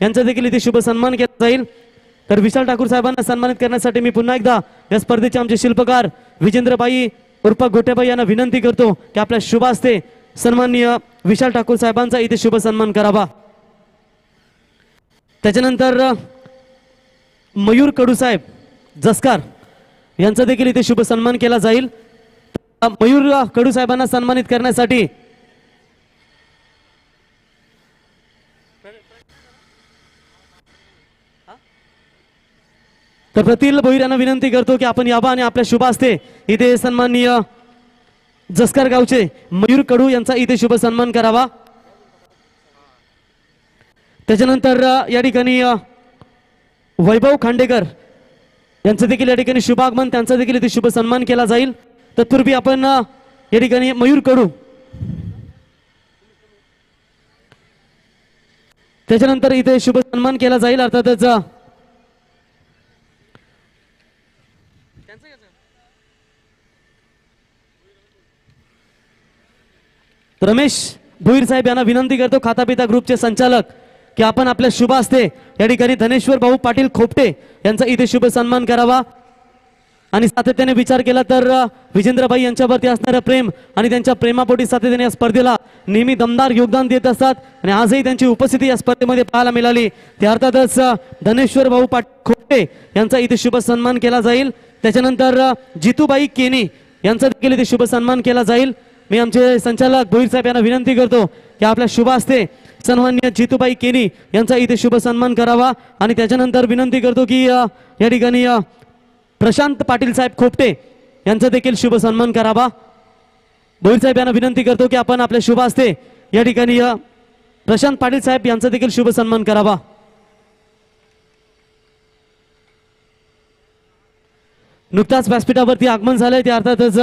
यांचा देखील इथे शुभ सन्मान केला जाईल. तर विशाल ठाकूर साहेबांना सन्मानित करण्यासाठी मी पुन्हा एकदा या स्पर्धेचे आमचे शिल्पकार विजेंद्रबाई उर्फ गोट्याबाई यांना विनंती करतो की आपल्या शुभ हस्ते सन्माननीय विशाल ठाकूर साहेबांचा इथे शुभ सन्मान करावा. त्याच्यानंतर मयूर कडू साहेब जसकार यांचा देखील इथे शुभ सन्मान केला जाईल. मयूर कडू साहेबांना सन्मानित करण्यासाठी तर प्रतील भोईर यांना विनंती करतो की आपण यावा आणि आपल्या शुभ हस्ते इथे सन्माननीय जसकार गावचे मयूर कडू यांचा इथे शुभ सन्मान करावा. त्याच्यानंतर या ठिकाणी वैभव खांडेकर यांचं देखील या ठिकाणी शुभागमन त्यांचा देखील इथे शुभ सन्मान केला जाईल. तत्पूर्वी आपण या ठिकाणी मयूर कडू त्याच्यानंतर इथे शुभ सन्मान केला जाईल अर्थातच रमेश भोईर साहेब यांना विनंती करतो, खाता पिता ग्रुपचे संचालक, की आपण आपल्या शुभ हस्ते या ठिकाणी धनेश्वर भाऊ पाटील खोपटे यांचा इथे शुभ सन्मान करावा. आणि सातत्याने विचार केला तर विजेंद्रभाई यांच्यावरती असणारं प्रेम आणि त्यांच्या प्रेमापोटी सातत्याने या स्पर्धेला नेहमी दमदार योगदान देत असतात आणि आजही त्यांची उपस्थिती या स्पर्धेमध्ये पाहायला मिळाली. ते अर्थातच धनेश्वर भाऊ पाटील खोपटे यांचा इथे शुभ सन्मान केला जाईल. त्याच्यानंतर जितूबाई केनी यांचा देखील इथे शुभ सन्मान केला जाईल. मी आमचे संचालक भोईर साहेब यांना विनंती करतो की आपल्या शुभ हस्ते सन्माननीय जितूबाई केनी यांचा इथे शुभ सन्मान करावा. आणि त्याच्यानंतर विनंती करतो की या ठिकाणी प्रशांत पाटील साहेब खोपटे यांचा देखील शुभ सन्मान करावा. भोईर साहेब यांना विनंती करतो की आपण आपल्या शुभ हस्ते या ठिकाणी प्रशांत पाटील साहेब यांचा देखील शुभ सन्मान करावा. नुकताच व्यासपीठावरती आगमन झालंय ते अर्थातच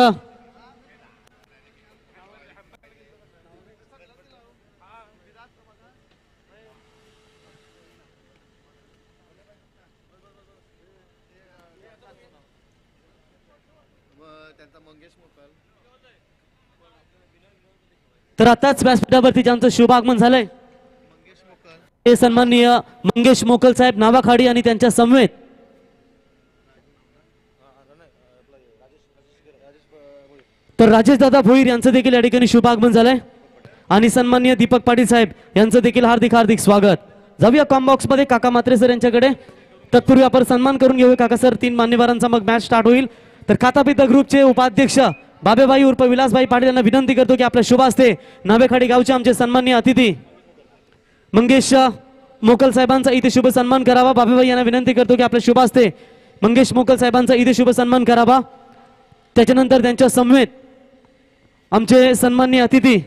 तर आताच व्यासपीठावरती ज्यांचं शुभ आगमन झालंय ते सन्माननीय मंगेश मोकल साहेब नावाखाडी आणि त्यांच्या समवेत तर राजेश दादा भोईर यांचं देखील या ठिकाणी शुभ आगमन झालंय आणि सन्माननीय दीपक पाटील साहेब यांचं देखील हार्दिक हार्दिक स्वागत. जाऊया कॉम्बॉक्स मध्ये काका मात्रे सर यांच्याकडे. तत्पूर्वी आपण सन्मान करून घेऊया काका सर. 3 मान्यवरांचा मग मॅच स्टार्ट होईल. तर खातापिता ग्रुपचे उपाध्यक्ष बाबेबाई उर्फ विलासबाई पाटील यांना विनंती करतो की आपल्या शुभ हस्ते नावेखाडी गावचे आमचे सन्माननीय अतिथी मंगेश मोकल साहेबांचा इथे शुभ सन्मान करावा. बाबेबाई यांना विनंती करतो की आपल्या शुभ हस्ते मंगेश मोकल साहेबांचा इथे शुभ सन्मान करावा. त्याच्यानंतर त्यांच्या समवेत आमचे सन्माननीय अतिथी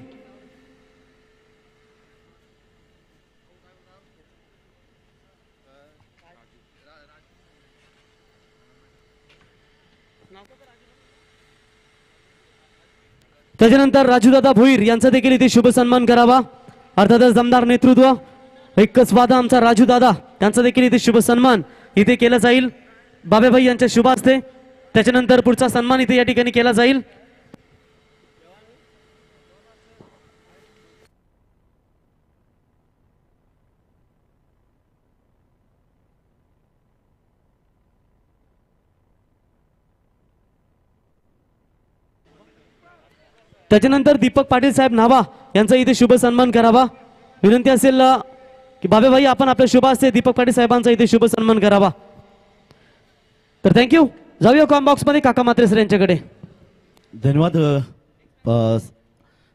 त्याच्यानंतर राजूदादा भोईर यांचा देखील इथे शुभ सन्मान करावा. अर्थातच दमदार नेतृत्व एकच वादा आमचा राजूदादा त्यांचा देखील इथे शुभ सन्मान इथे केला जाईल बाबेबाई यांच्या शुभ हस्ते. त्याच्यानंतर पुढचा सन्मान इथे या ठिकाणी केला जाईल. त्याच्यानंतर दीपक पाटील साहेब नावा यांचा इथे शुभ सन्मान करावा. विनंती असेल की बाबेबाई आपण आपल्या शुभ हस्ते दीपक पाटील साहेबांचा इथे शुभ सन्मान करावा. तर थँक्यू. जाऊया कॉम्बॉक्स मध्ये काका मात्रे सर यांच्याकडे. धन्यवाद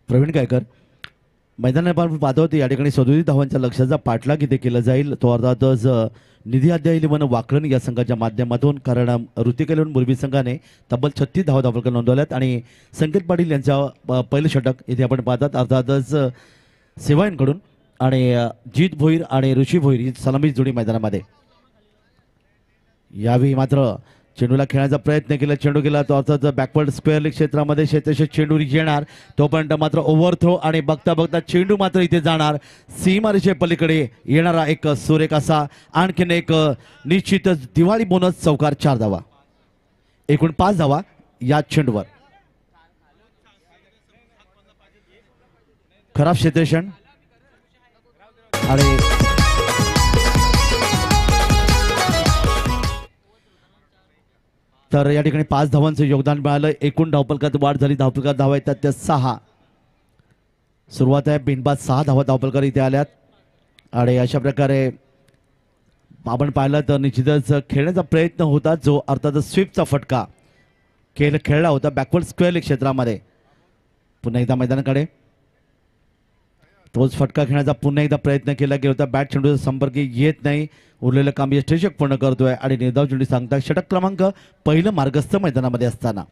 प्रवीण गायकर. मैदानात आपण पाहतो होते या ठिकाणी 37 धावांच्या लक्ष्याचा पाठलाग इथे केला जाईल. तो अर्थातच निधी अध्याय इलेव्हन वाकरण या संघाच्या माध्यमातून, कारण ऋतिक इलेव्हन मुरबी संघाने तब्बल 36 धावा दाखल नोंदवल्यात आणि संकेत पाटील यांच्या पहिलं षटक इथे आपण पाहतात अर्थातच सेवाईंकडून आणि जीत भोईर आणि ऋषी भोईर ही सलामी जोडी मैदानामध्ये. यावेळी मात्र चेंडूला खेळण्याचा प्रयत्न केला, चेंडू गेला तो अर्थात बॅकवर्ड स्क्वेअर लीग क्षेत्रामध्ये शेतशे चेंडू येणार तोपर्यंत मात्र ओव्हर थ्रो आणि बघता बघता चेंडू मात्र इथे जाणार सीमारेषे पलीकडे येणारा एक सुरेख असा आणखीन एक निश्चितच दिवाळी बोनस चौकार 4 धावा, एकूण 5 धावा या चेंडूवर. खराब क्षेत्रक्षण आणि तर या ठिकाणी 5 धावांचं योगदान मिळालं. एकूण धावफलकात वाढ झाली. धावफलकात धावा येतात त्या 6. सुरुवात आहे बिनबाद 6 धावा धावफलकार इथे आल्यात आणि अशा प्रकारे आपण पाहिलं तर निश्चितच खेळण्याचा प्रयत्न होता जो अर्थातच स्वीपचा फटका खेळला होता बॅकवर्ड स्क्वेअर लीग क्षेत्रामध्ये. पुन्हा एकदा मैदानाकडे तोच फटका खेळण्याचा पुन्हा एकदा प्रयत्न केला गेला होता. बॅट चेंडूचा संपर्क येत नाही. उरलेलं काम यष्टचक पूर्ण करतोय आणि निर्धाव चेंडू सांगता षटक क्रमांक पहिलं मार्गस्थ मैदानामध्ये असताना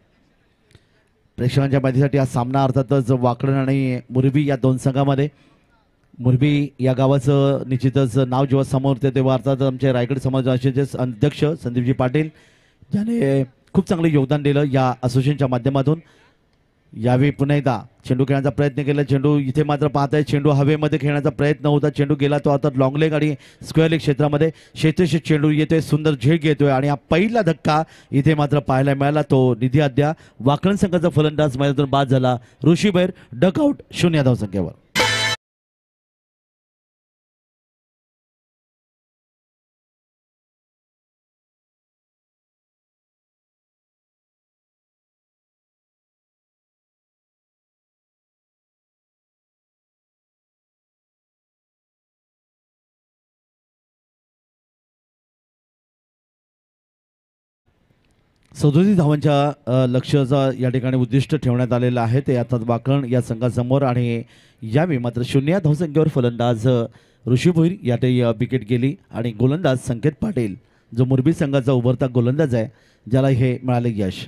प्रेक्षकांच्या माहितीसाठी हा सामना अर्थातच वाकरण आणि मुरबी या 2 संघामध्ये. मुरबी या गावाचं निश्चितच नाव जेव्हा समोर येते तेव्हा अर्थात आमचे रायगड समाजाचे अध्यक्ष संदीपजी पाटील ज्याने खूप चांगलं योगदान दिलं या असोसिएशनच्या माध्यमातून. यावेळी पुन्हा एकदा चेंडू खेळण्याचा प्रयत्न केला. चेंडू इथे मात्र पाहताय चेंडू हवेमध्ये खेळण्याचा प्रयत्न होता. चेंडू गेला तो आता लॉंग लेग आणि स्क्वेअर लेग क्षेत्रामध्ये क्षेत्रक्षेत्र चेंडू येतोय. सुंदर झेल घेतोय आणि हा पहिला धक्का इथे मात्र पाहायला मिळाला. तो निधी अद्या वाकण संघाचा फलंदाज मैदानातून बाद झाला. ऋषी बैर डकआउट 0 धावसंख्येवर. सदोतीस धावांच्या लक्ष्याचा या ठिकाणी उद्दिष्ट ठेवण्यात आलेलं आहे. ते आता वाकण या संघासमोर आणि यावेळी मात्र 0 धावसंख्येवर फलंदाज ऋषी भोईर यातही विकेट गेली आणि गोलंदाज संकेत पाटील जो मुरबी संघाचा उभरता गोलंदाज आहे ज्याला हे मिळाले यश.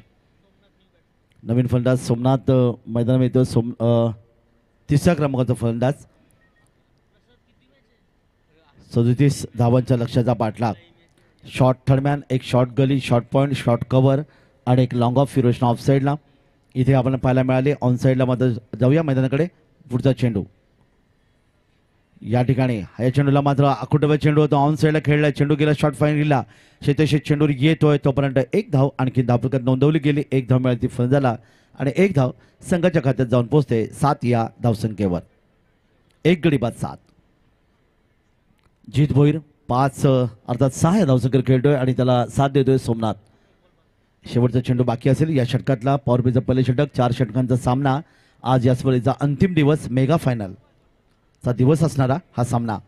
नवीन फलंदाज सोमनाथ मैदानात येतो. तिसऱ्या क्रमांकाचा फलंदाज. 37 धावांच्या लक्ष्याचा पाठलाग. शॉर्ट थर्डमॅन, एक शॉर्ट गली, शॉर्ट पॉईंट, शॉर्ट कव्हर आणि एक लॉंग ऑफ फिरोजन ऑफ साईडला इथे आपण पाहायला मिळाले. ऑन साईडला मात्र जाऊया मैदानाकडे. पुढचा चेंडू या ठिकाणी या चेंडूला मात्र आखुटवा चेंडू होता. ऑन साईडला खेळला. चेंडू गेला शॉर्ट फाईनला. शेतशेत चेंडू येतोय तोपर्यंत एक धाव आणखी धावफलकात नोंदवली गेली. एक धाव मिळाली फलंदाला आणि एक धाव संघाच्या खात्यात जाऊन पोहोचते 7 या धावसंख्येवर. एक गडी बाद 7. जीत भोईर 5 अर्थात 6 या धावसंख्येवर खेळतोय आणि त्याला साथ देतोय सोमनाथ. शेवटचा चेंडू बाकी असेल या षटकातला. पॉवर प्लेचा पहिले षटक. 4 षटकांचा सामना. आज या स्पर्धेचा अंतिम दिवस, मेगा फायनल चा दिवस असणारा हा सामना.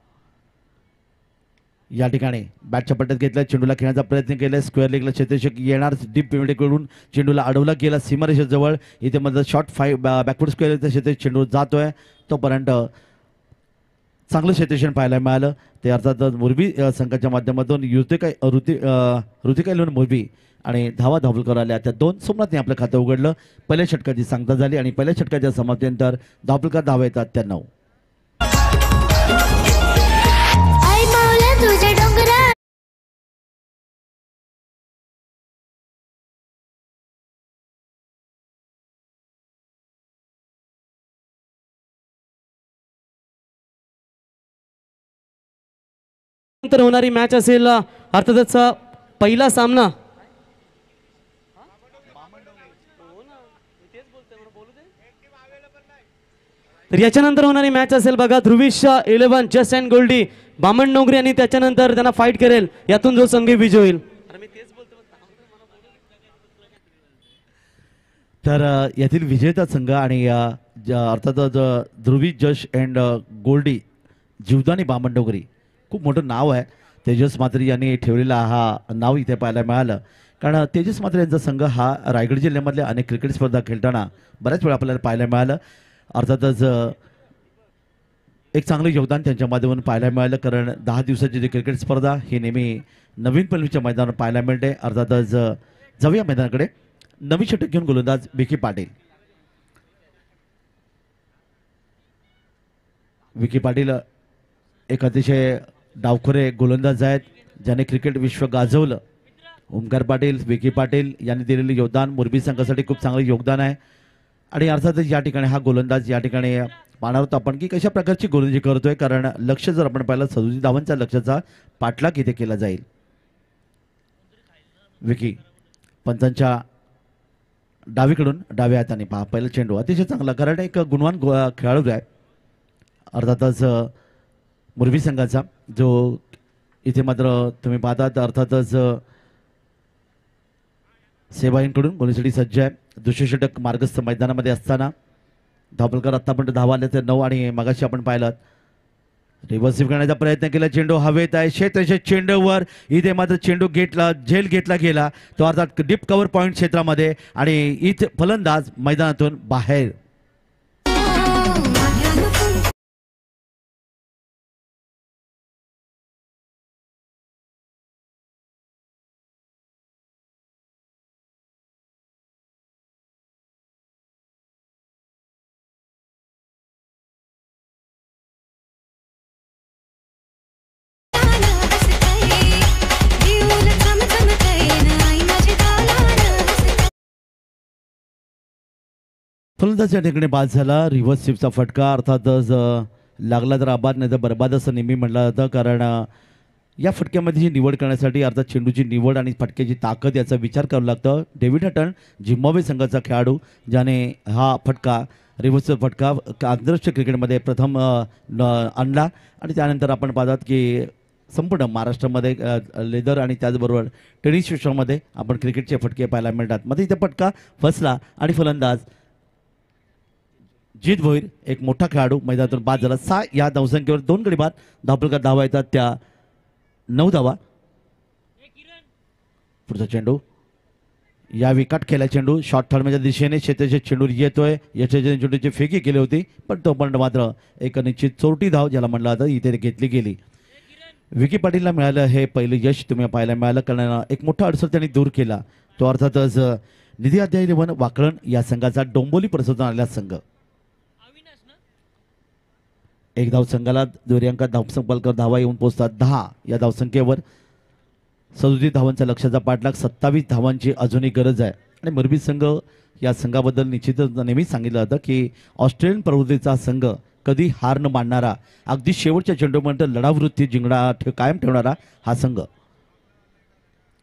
या ठिकाणी बॅटच्या पट्ट्यात घेतला. चेंडूला खेळण्याचा प्रयत्न केला. स्क्वेअर लेगला क्षेत्ररक्षक येणार. डीप पेमेंटकडून चेंडूला अडवला गेला सीमारेषेजवळ. इथे मध्ये शॉर्ट बॅकवर्ड स्क्वेअर लेगचा क्षेत्र चेंडू जातोय तोपर्यंत चांगलं क्षेत्ररक्षण पाहायला मिळालं. ते अर्थात मुरबी संघाच्या माध्यमातून ऋतिका लोन मुरबी आणि धावफलकावर आल्या त्या 2. सोमनाथने आपलं खातं उघडलं. पहिल्या षटकाची सांगता झाली आणि पहिल्या षटकाच्या समाप्तीनंतर धावफलकात धावा येतात त्या 9. नंतर होणारी मॅच असेल अर्थातच पहिला सामना. तर याच्यानंतर होणारी मॅच असेल बघा ध्रुविश 11 जस्ट अँड गोल्डी बामणडोंगरी आणि त्याच्यानंतर त्यांना फाईट करेल. यातून जो संघ विजय होईल. तर यातील विजेता संघ आणि अर्थातच ध्रुवी जश अँड गोल्डी जीवदानी बामणडोंगरी खूप मोठं नाव आहे. तेजस मात्री यांनी ठेवलेला हा नाव इथे पाहायला मिळालं. कारण तेजस मात्री यांचा संघ हा रायगड जिल्ह्यामधल्या अनेक क्रिकेट स्पर्धा खेळताना बऱ्याच वेळा आपल्याला पाहायला मिळालं. अर्थातच एक चांगलं योगदान त्यांच्या माध्यमातून पाहायला मिळालं. कारण 10 दिवसाची जी क्रिकेट स्पर्धा ही नेहमी नवीन पल्लीच्या मैदानावर पाहायला मिळते. अर्थातच जाऊया मैदानाकडे. नवी षटक घेऊन गोलंदाज विकी पाटील. विकी पाटील एक अतिशय डावखोरे गोलंदाज आहेत ज्याने क्रिकेट विश्व गाजवलं. ओमकार पाटील, विकी पाटील यांनी दिलेले योगदान मुरबी संघासाठी खूप चांगलं योगदान आहे. आणि अर्थातच या ठिकाणी हा गोलंदाज या ठिकाणी पाहणार होतो आपण की कशा प्रकारची गोलंदाजी करतोय. कारण लक्ष जर आपण पाहिलं 37 धावांच्या लक्ष्याचा पाठलाग इथे केला जाईल. विकी पंचांच्या डावीकडून डाव्या हाताने पहा पहिला चेंडू अतिशय चांगला. कारण एक गुणवान खेळाडू आहे अर्थातच मुरबी संघाचा जो इथे मात्र तुम्ही पाहतात. अर्थातच सेवाईंकडून गोलीसाठी सज्ज आहे. दुसरे षटक मार्गस्थ मैदानामध्ये असताना धावफलकावर आतापर्यंत धावा आल्या तर 9 आणि मगाशी आपण पाहिलं रिव्हर्सिव्ह करण्याचा प्रयत्न केला. चेंडू हवेत आहे. क्षेत्रच्या चेंडूवर इथे मात्र चेंडू झेल घेतला गेला तो अर्थात डीप कव्हर पॉईंट क्षेत्रामध्ये आणि इथे फलंदाज मैदानातून बाहेर. फलंदाज या ठिकाणी बाद झाला. रिव्हर्स स्वीपचा फटका अर्थातच लागला तर आबाद नाही तर बरबाद असं नेहमी म्हटलं जातं. कारण या फटक्यामध्ये जी निवड करण्यासाठी अर्थात चेंडूची निवड आणि फटक्याची ताकद याचा विचार करावा लागतं. डेव्हिड हटन झिम्बाब्वे संघाचा खेळाडू ज्याने हा फटका रिव्हर्सचा फटका आंतरराष्ट्रीय क्रिकेटमध्ये प्रथम आणला. आणि त्यानंतर आपण पाहतात की संपूर्ण महाराष्ट्रामध्ये लेदर आणि त्याचबरोबर टेनिस विश्वामध्ये आपण क्रिकेटचे फटके पाहायला मिळतात. मध्ये इथे फटका फसला आणि फलंदाज जीत भोईर एक मोठा खेळाडू मैदानातून बाद झाला. 6 या धावसंख्येवर 2 गडी बाद. धावफलकात धावा येतात त्या 9 धावा. पुढचा चेंडू या विकेट केला चेंडू शॉर्ट थर्डच्या दिशेने क्षेत्राचे चेंडू येतोय. यशस्वी चेंडूची फेकी केली होती पण तो पण मात्र एक निश्चित चोरटी धाव ज्याला म्हणलं जातं इथे घेतली गेली. विकी पाटीलला मिळालं हे पहिलं यश तुम्ही पाहायला मिळालं. कारण एक मोठा अडसर त्यांनी दूर केला. तो अर्थातच निधी अध्याय 11 वाकळण या संघाचा डोंबोली प्रसोदून आलेला संघ. एक धाव संघाला दोऱ्यांका धावसंख्येवर धावा येऊन पोहोचतात 10 या धावसंख्येवर. 37 धावांचा लक्ष्याचा पाठलाग. 27 धावांची अजूनही गरज आहे. आणि मोरबी संघ या संघाबद्दल निश्चितच नेहमीच सांगितलं जातं की ऑस्ट्रेलियन प्रवृत्तीचा संघ कधी हार न मानणारा अगदी शेवटच्या चेंडूपर्यंत लढावृत्ती कायम ठेवणारा हा संघ.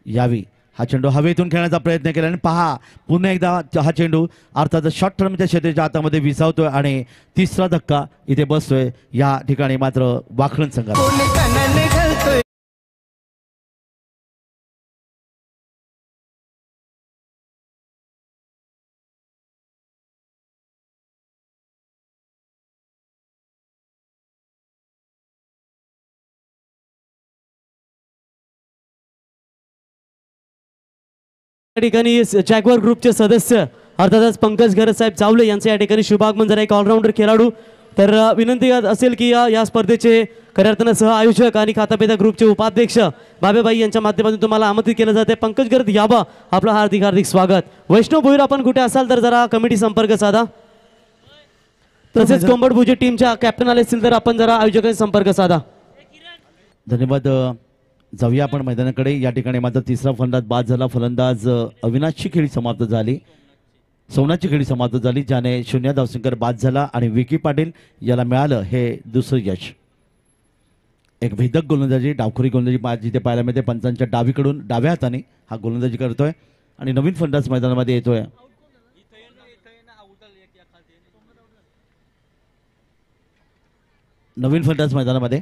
यावी हा चेंडू हवेतून खेळण्याचा प्रयत्न केला आणि पहा पुन्हा एकदा हा चेंडू अर्थात शॉर्ट टर्मच्या क्षेत्राच्या हातामध्ये विसावतोय आणि तिसरा धक्का इथे बसतोय. या ठिकाणी मात्र वाखळण संघाला या ठिकाणी जॅग्वार ग्रुपचे सदस्य अर्थातच पंकज घरत साहेब चावले यांचे या ठिकाणी शुभागमन झाले. एक ऑलराऊंडर खेळाडू. तर विनंती असेल की या स्पर्धेचे खऱ्या अर्थानं सह आयोजक आणि खातापेता ग्रुपचे उपाध्यक्ष बाबेबाई यांच्या माध्यमातून तुम्हाला आमंत्रित केलं जाते. पंकज घरत याबा आपलं हार्दिक हार्दिक स्वागत. वैष्णव भोईर आपण कुठे असाल तर जरा कमिटी संपर्क साधा. तसेच कोंबडभुजी टीमच्या कॅप्टन आले असतील तर आपण जरा आयोजकांशी संपर्क साधा. धन्यवाद. जाऊया आपण मैदानाकडे. या ठिकाणी मात्र तिसरा फलंदाज बाद झाला. फलंदाज अविनाशची खेळी समाप्त झाली. सोमनाथची खेळी समाप्त झाली ज्याने 0 धावसंख्येवर बाद झाला आणि विकी पाटील याला मिळालं हे दुसरं यश. एक भेदक गोलंदाजी डावखुरी गोलंदाजी जिथे पाहायला मिळते. पंचांच्या डावीकडून डाव्या हाताने हा गोलंदाजी करतोय आणि नवीन फलंदाज मैदानामध्ये येतोय. नवीन फलंदाज मैदानामध्ये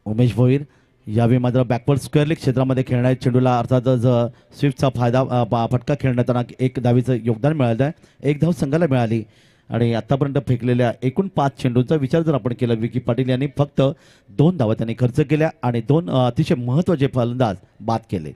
उमेश भोईर. यावेळी मात्र बॅकवर्ड स्क्वेअर लेग क्षेत्रामध्ये खेळणाऱ्या चेंडूला अर्थातच स्विफ्टचा फटका खेळण्यात एक धावीचं योगदान मिळालं आहे. एक धाव संघाला मिळाली आणि आतापर्यंत फेकलेल्या एकूण 5 चेंडूंचा विचार जर आपण केला विकी पाटील यांनी फक्त 2 धावा त्यांनी खर्च केल्या आणि 2 अतिशय महत्त्वाचे फलंदाज बाद केले.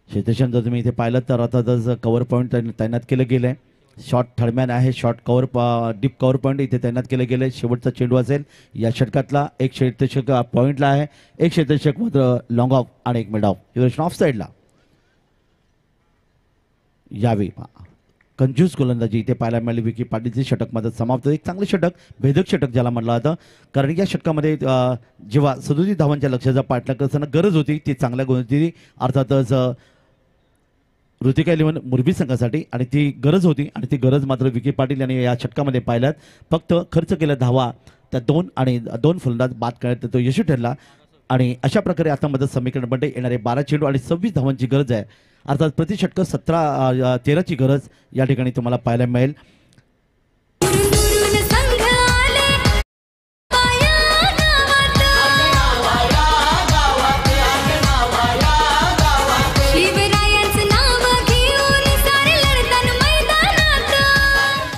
क्षेत्रक्षण जर तुम्ही इथे पाहिलं तर अर्थातच कव्हर पॉईंट तैनात केलं गेलं आहे. शॉर्ट थर्डमॅन आहे. Short cover deep cover point इथे तैनात केले गेले. शेवटचा चेंडू असेल या षटकातला. एक क्षेत्ररक्षक पॉईंटला आहे. एक क्षेत्ररक्षक मात्र लॉंग ऑफ आणि एक मिड ऑफ ऑफ साईडला. यावेळी कंजूस गोलंदाजी इथे पाहायला मिळाली. विकी पाटीलचे षटक मात्र समाप्त. एक चांगले षटक भेदक षटक ज्याला म्हटलं जातं. कारण या षटकामध्ये जेव्हा 37 धावांच्या लक्ष्याचा पाठलाग करताना गरज होती ती चांगल्या गोलंदाजी अर्थातच ऋतिका 11 मोरबी संघासाठी आणि ती गरज होती आणि ती गरज मात्र विकी पाटील यांनी या षटकामध्ये पाहिल्यात. फक्त खर्च केल्या धावा त्या 2 आणि 2 फलंदाज बाद करण्यात तो यशस्वी ठरला. आणि अशा प्रकारे आता मदत समीकरणमध्ये येणारे 12 चेंडू आणि 26 धावांची गरज आहे. अर्थात प्रति षटक 13ची गरज या ठिकाणी तुम्हाला पाहायला मिळेल.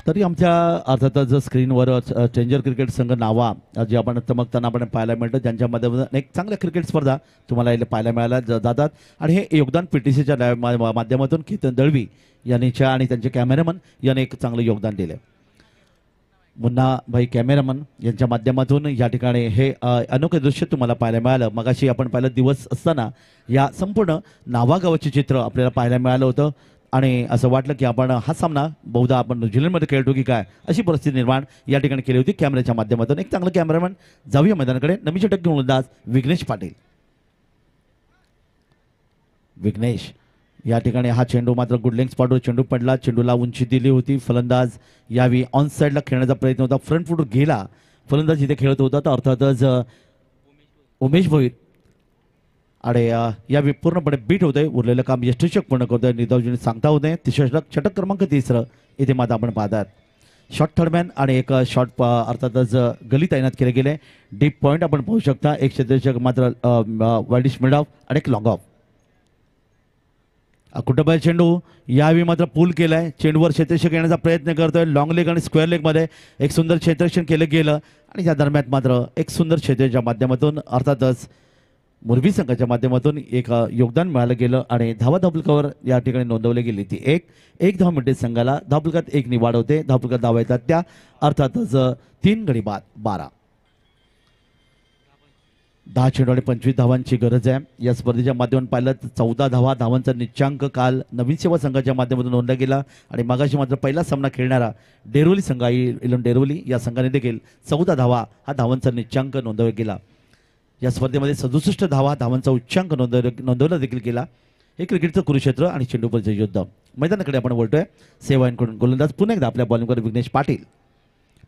तरी आमच्या अर्थातच स्क्रीनवर स्ट्रेंजर क्रिकेट संघ नावा जे आपण चमकताना आपण पाहायला मिळतं ज्यांच्यामध्ये एक चांगल्या क्रिकेट स्पर्धा तुम्हाला पाहायला मिळायला जातात. आणि हे योगदान PTCच्या माध्यमातून केतन दळवी यांनी आणि त्यांचे कॅमेरामन यांनी एक चांगलं योगदान दिले. मुन्ना भाई कॅमेरामन यांच्या माध्यमातून या ठिकाणी हे अनोखे दृश्य तुम्हाला पाहायला मिळालं. मगाशी आपण पाहिलं दिवस असताना या संपूर्ण नावा गावाचे चित्र आपल्याला पाहायला मिळालं होतं आणि असं वाटलं की आपण हा सामना बहुधा आपण न्यूझीलंडमध्ये खेळतो की काय अशी परिस्थिती निर्माण या ठिकाणी केली होती कॅमेऱ्याच्या माध्यमातून. एक चांगलं कॅमेरामॅन. जाऊया मैदानाकडे. नवी षटक गोलंदाज विघ्नेश पाटील. विघ्नेश या ठिकाणी हा चेंडू मात्र गुड लेग स्पॉटवर चेंडू पडला, चेंडूला उंची दिली होती. फलंदाज यावेळी ऑन साईडला खेळण्याचा प्रयत्न होता, फ्रंट फुटवर गेला. फलंदाज इथे खेळत होता तर अर्थातच उमेश भोईर आणि यावेळी पूर्णपणे बीट होतंय. उरलेलं काम यष्टीचक पूर्ण करतोय. निदावजीने सांगता होते. तिसरं षटक क्रमांक 3 इथे मात्र आपण पाहतात. शॉर्ट थर्डमॅन आणि एक शॉर्ट अर्थातच गली तैनात केले गेले. डीप पॉईंट आपण पाहू शकता. एक क्षेत्ररक्षक मात्र वाईडिश मिड ऑफ आणि एक लॉंग ऑफ. कुटुंबाई चेंडू यावेळी मात्र पूल केलाय. चेंडूवर क्षेत्ररक्षक येण्याचा प्रयत्न करतोय. लॉंग लेग आणि स्क्वेअर लेग मध्ये एक सुंदर क्षेत्ररक्षण केलं गेलं आणि या दरम्यान मात्र एक सुंदर क्षेत्राच्या माध्यमातून अर्थातच मुरबी संघाच्या माध्यमातून एक योगदान मिळालं गेलं आणि धावा धावफलकावर या ठिकाणी नोंदवली गेली ती एक धाव मिळते संघाला. धावफलकात 1 निवाड होते. धावफलकात धावा येतात त्या अर्थातच 3 गडी बाद 12. 10 चेंडू आणि 25 धावांची गरज आहे. या स्पर्धेच्या माध्यमातून पाहिलं तर 14 धावांचा निच्चांक काल नवीन सेवा संघाच्या माध्यमातून नोंदला गेला आणि मागाशी मात्र पहिला सामना खेळणारा डेरोली संघ इलम डेरोली या संघाने देखील 14 धावा हा धावांचा निच्चांक नोंदवला गेला. या स्पर्धेमध्ये 67 धावांचा उच्चांक नोंदवला देखील गेला. हे क्रिकेटचं कुरुक्षेत्र आणि चेंडूपरचं युद्ध. मैदानाकडे आपण बोलतोय. सेवांकडून गोलंदाज पुन्हा एकदा आपल्या बॉलिंगवर विघ्नेश पाटील.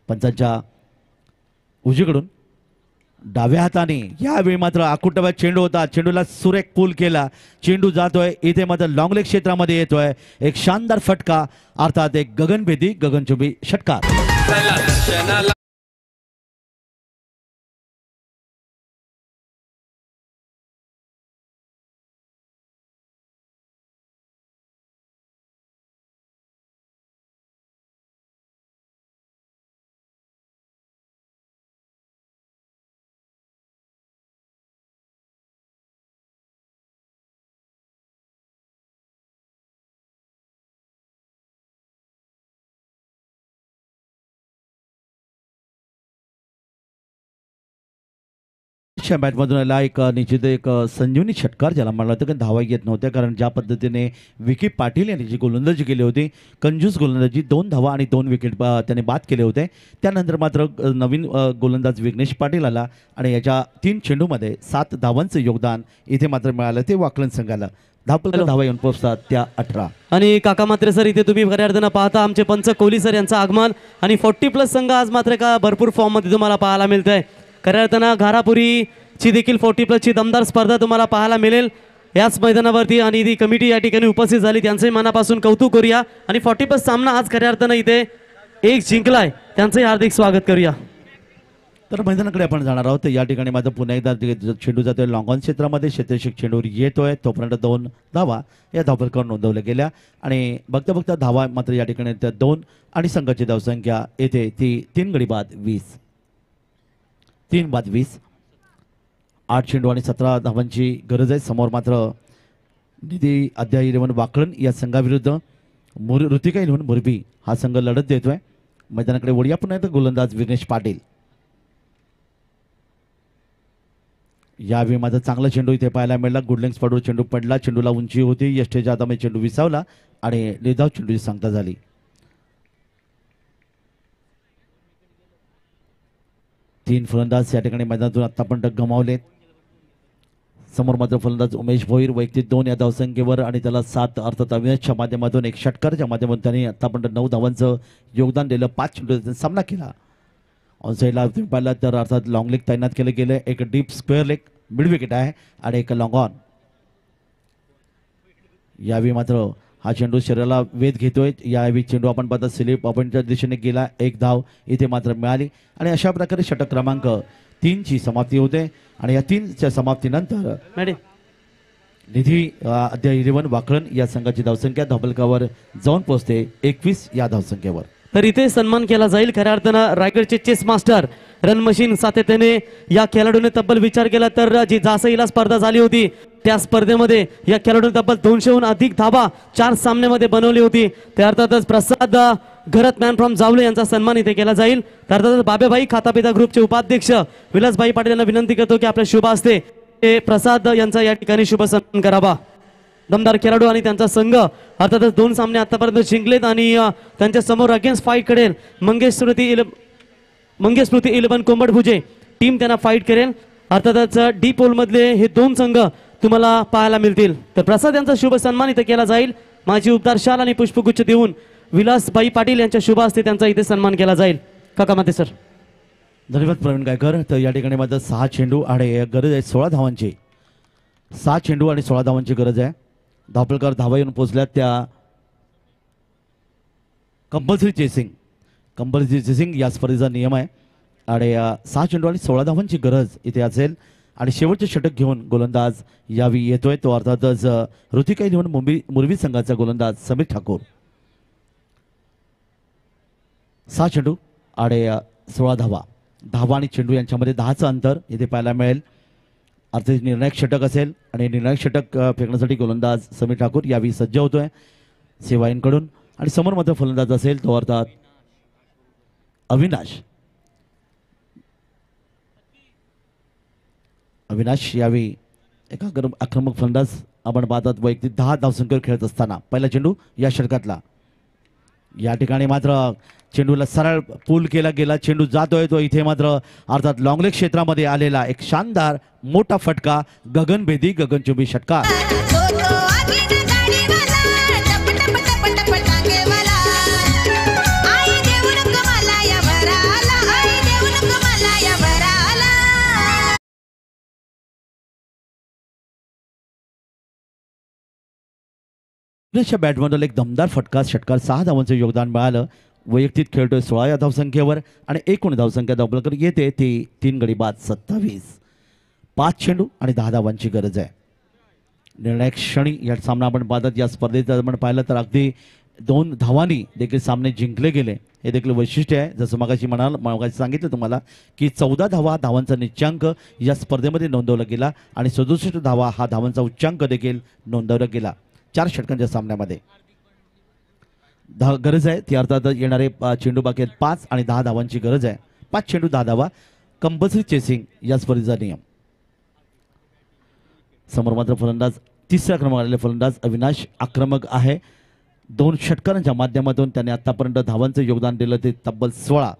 पंचांच्या उजवीकडून डाव्या हाताने यावेळी मात्र आकुटवा चेंडू होता. चेंडूला सुरेख पूल केला. चेंडू जातोय इथे मात्र लॉंग लेग क्षेत्रामध्ये येतोय. एक शानदार फटका अर्थात एक गगनभेदी गगनचुंबी षटकार. बॅटमधून आला एक निश्चित एक संजीवनी षटकार ज्याला म्हणलं होतं की धावा येत नव्हत्या कारण ज्या पद्धतीने विकी पाटील यांनी जी गोलंदाजी केली होती कंजूस गोलंदाजी 2 धावा आणि 2 विकेट त्याने बाद केले होते. त्यानंतर मात्र नवीन गोलंदाज विघ्नेश पाटील आला आणि याच्या 3 चेंडूमध्ये 7 धावांचं योगदान इथे मात्र मिळालं ते वाकलन संघाला. धावा येऊन पोहोचतात त्या 18. आणि काका मात्र सर इथे तुम्ही खऱ्या अर्थानं पाहता आमचे पंच कोहली सर यांचं आगमन आणि 40+ संघ आज मात्र का भरपूर फॉर्म मध्ये तुम्हाला पाहायला मिळतंय. खऱ्या अर्थानं घारापुरीची देखील 40+ ची दमदार स्पर्धा तुम्हाला पाहायला मिळेल याच मैदानावरती आणि ती कमिटी या ठिकाणी उपस्थित झाली त्यांचंही मनापासून कौतुक करूया. आणि 40+ सामना आज खऱ्या अर्थानं इथे एक जिंकलाय त्यांचंही हार्दिक स्वागत करूया. तर मैदानाकडे आपण जाणार आहोत. या ठिकाणी माझं पुन्हा एकदा चेंडू जातोय लॉंग ऑन क्षेत्रामध्ये. क्षेत्ररक्षक चेंडूवर येतोय तोपर्यंत 2 धावा या धावफलकावर नोंदवल्या गेल्या आणि बघता बघता धावा मात्र या ठिकाणी 2 आणि संघाची धावसंख्या येते ती 3 गडी बाद 20. 3 बाद 20. 8 चेंडू आणि 17 धावांची गरज आहे. समोर मात्र निधी अध्याय 11 वाकळण या संघाविरुद्ध ऋतिका 11 मुरबी हा संघ लढत देतोय. मैदानाकडे वळूया पुन्हा एकदा गोलंदाज विघ्नेश पाटील. यावेळी माझा चांगला चेंडू इथे पाहायला मिळाला. गुड लेग स्पॉटवर चेंडू पडला. चेंडूला उंची होती. यष्टीच्या हातामध्ये चेंडू विसावला आणि निर्धाव चेंडूची सांगता झाली. तीन फलंदाज या ठिकाणी मैदानातून आतापर्यंत गमावलेत. समोर मात्र फलंदाज उमेश भोईर वैयक्तिक 2 या धावसंख्येवर आणि त्याला 7 अर्थात अविनाशच्या माध्यमातून एक षटकारच्या माध्यमातून त्यांनी आतापर्यंत 9 धावांचं योगदान दिलं. 5 चेंडू सामना केला. ऑन साईडला तुम्ही पाहिलं तर अर्थात लॉंग लेग तैनात केलं गेलं. एक deep square leg mid wicket आहे आणि एक लॉंग ऑन. यावेळी मात्र हा चेंडू शरीराला वेध घेतोय. यावेळी चेंडू आपण पाहता स्लिप अपॉइंटच्या दिशेने गेला. 1 धाव इथे मात्र मिळाली आणि अशा प्रकारे षटक क्रमांक 3 ची समाप्ती होते आणि या 3च्या समाप्तीनंतर निधी अध्याय 11 वाकळण या संघाची धावसंख्या धावफलकावर जाऊन पोहोचते 21 या धावसंख्येवर. तर इथे सन्मान केला जाईल. खऱ्या अर्थानं रायगडचे चेस मास्टर रन मशीन सातत्याने या खेळाडूने तब्बल विचार केला तर जी जासईला स्पर्धा झाली होती त्या स्पर्धेमध्ये या खेळाडूने तब्बल 200हून अधिक धावा 4 सामन्यामध्ये बनवली होती. त्या अर्थातच प्रसाद घरत मॅन फ्रॉम जावले यांचा सन्मान इथे केला जाईल. तर अर्थातच बाबेभाई खातापिता ग्रुपचे उपाध्यक्ष विलासभाई पाटील यांना विनंती करतो की आपल्या शुभ हस्ते प्रसाद यांचा या ठिकाणी शुभ सन्मान करावा. दमदार खेळाडू आणि त्यांचा संघ अर्थातच 2 सामने आतापर्यंत जिंकलेत आणि त्यांच्या समोर अगेन्स्ट फाईट करेल मंगेश स्मृती 11 कोंबडभुजे टीम त्यांना फाईट करेल. अर्थातच डी पोल मधले हे 2 संघ तुम्हाला पाहायला मिळतील. तर प्रसाद यांचा शुभ सन्मान इथे केला जाईल. माजी उपदार शाल आणि पुष्पगुच्छ देऊन विलासभाई पाटील यांच्या शुभ हस्ते त्यांचा इथे सन्मान केला जाईल. काका माते सर. धन्यवाद प्रवीण गायकर. तर या ठिकाणी मात्र 6 चेंडू आणि गरज आहे 16 धावांची. 6 चेंडू आणि 16 धावांची गरज आहे. धावपलकर धावा येऊन पोहोचल्यात त्या कंपल्सरी चेसिंग या स्पर्धेचा नियम आहे. आणि 6 चेंडू आणि 16 धावांची गरज इथे असेल. आणि शेवटचे षटक घेऊन गोलंदाज यावी येतोय तो अर्थातच ऋतिका इलेव्हन मुरबी संघाचा गोलंदाज समीर ठाकूर. 6 चेंडू आणि 16 धावा. धावा आणि चेंडू यांच्यामध्ये 10चं अंतर इथे पाहायला मिळेल. अर्थात निर्णायक षटक असेल आणि निर्णायक षटक फेकण्यासाठी गोलंदाज समीर ठाकूर यावी सज्ज होतोय सेवाईंकडून. आणि समोर मात्र फलंदाज असेल तो अर्थात अविनाश यावी एका आक्रमक फलंदाज आपण पाहतात. वैयक्तिक 10 धावसंख्येवर खेळत असताना पहिला चेंडू या षटकातला. या ठिकाणी मात्र चेंडूला सरळ पूल केला गेला. चेंडू जातोय तो इथे मात्र अर्थात लॉंगलेग क्षेत्रामध्ये आलेला एक शानदार मोठा फटका गगनभेदी गगनचुंबी षटकार. बॅटमधून एक दमदार फटका षटकार 6 धावांचं योगदान मिळालं. वैयक्तिक खेळतोय 16 या धावसंख्येवर आणि एकूण धावसंख्या धावपलकर येते ती 3 गडी बाद 27. 5 चेंडू आणि 10 धावांची गरज आहे. निर्णायक क्षणी या सामना आपण पाहतात. या स्पर्धेत आपण पाहिलं तर अगदी 2 धावांनी देखील सामने जिंकले गेले. हे देखील वैशिष्ट्य आहे. जसं मगाशी सांगितलं तुम्हाला की 14 धावांचा निच्चांक या स्पर्धेमध्ये नोंदवला गेला आणि 67 धावा हा धावांचा उच्चांक देखील नोंदवला गेला 4 षटकांच्या सामन्यामध्ये. गरज आहे ती अर्थात येणारे चेंडू बाकी आहेत 5 आणि 10 धावांची गरज आहे. 5 चेंडू 10 धावा कंपल्सरी चेसिंग या स्पर्धेचा नियम. समोर मात्र फलंदाज तिसऱ्या क्रमांकावर आलेले फलंदाज अविनाश आक्रमक आहे. 2 षटकारांच्या माध्यमातून त्याने आतापर्यंत धावांचं योगदान दिलं ते तब्बल 16.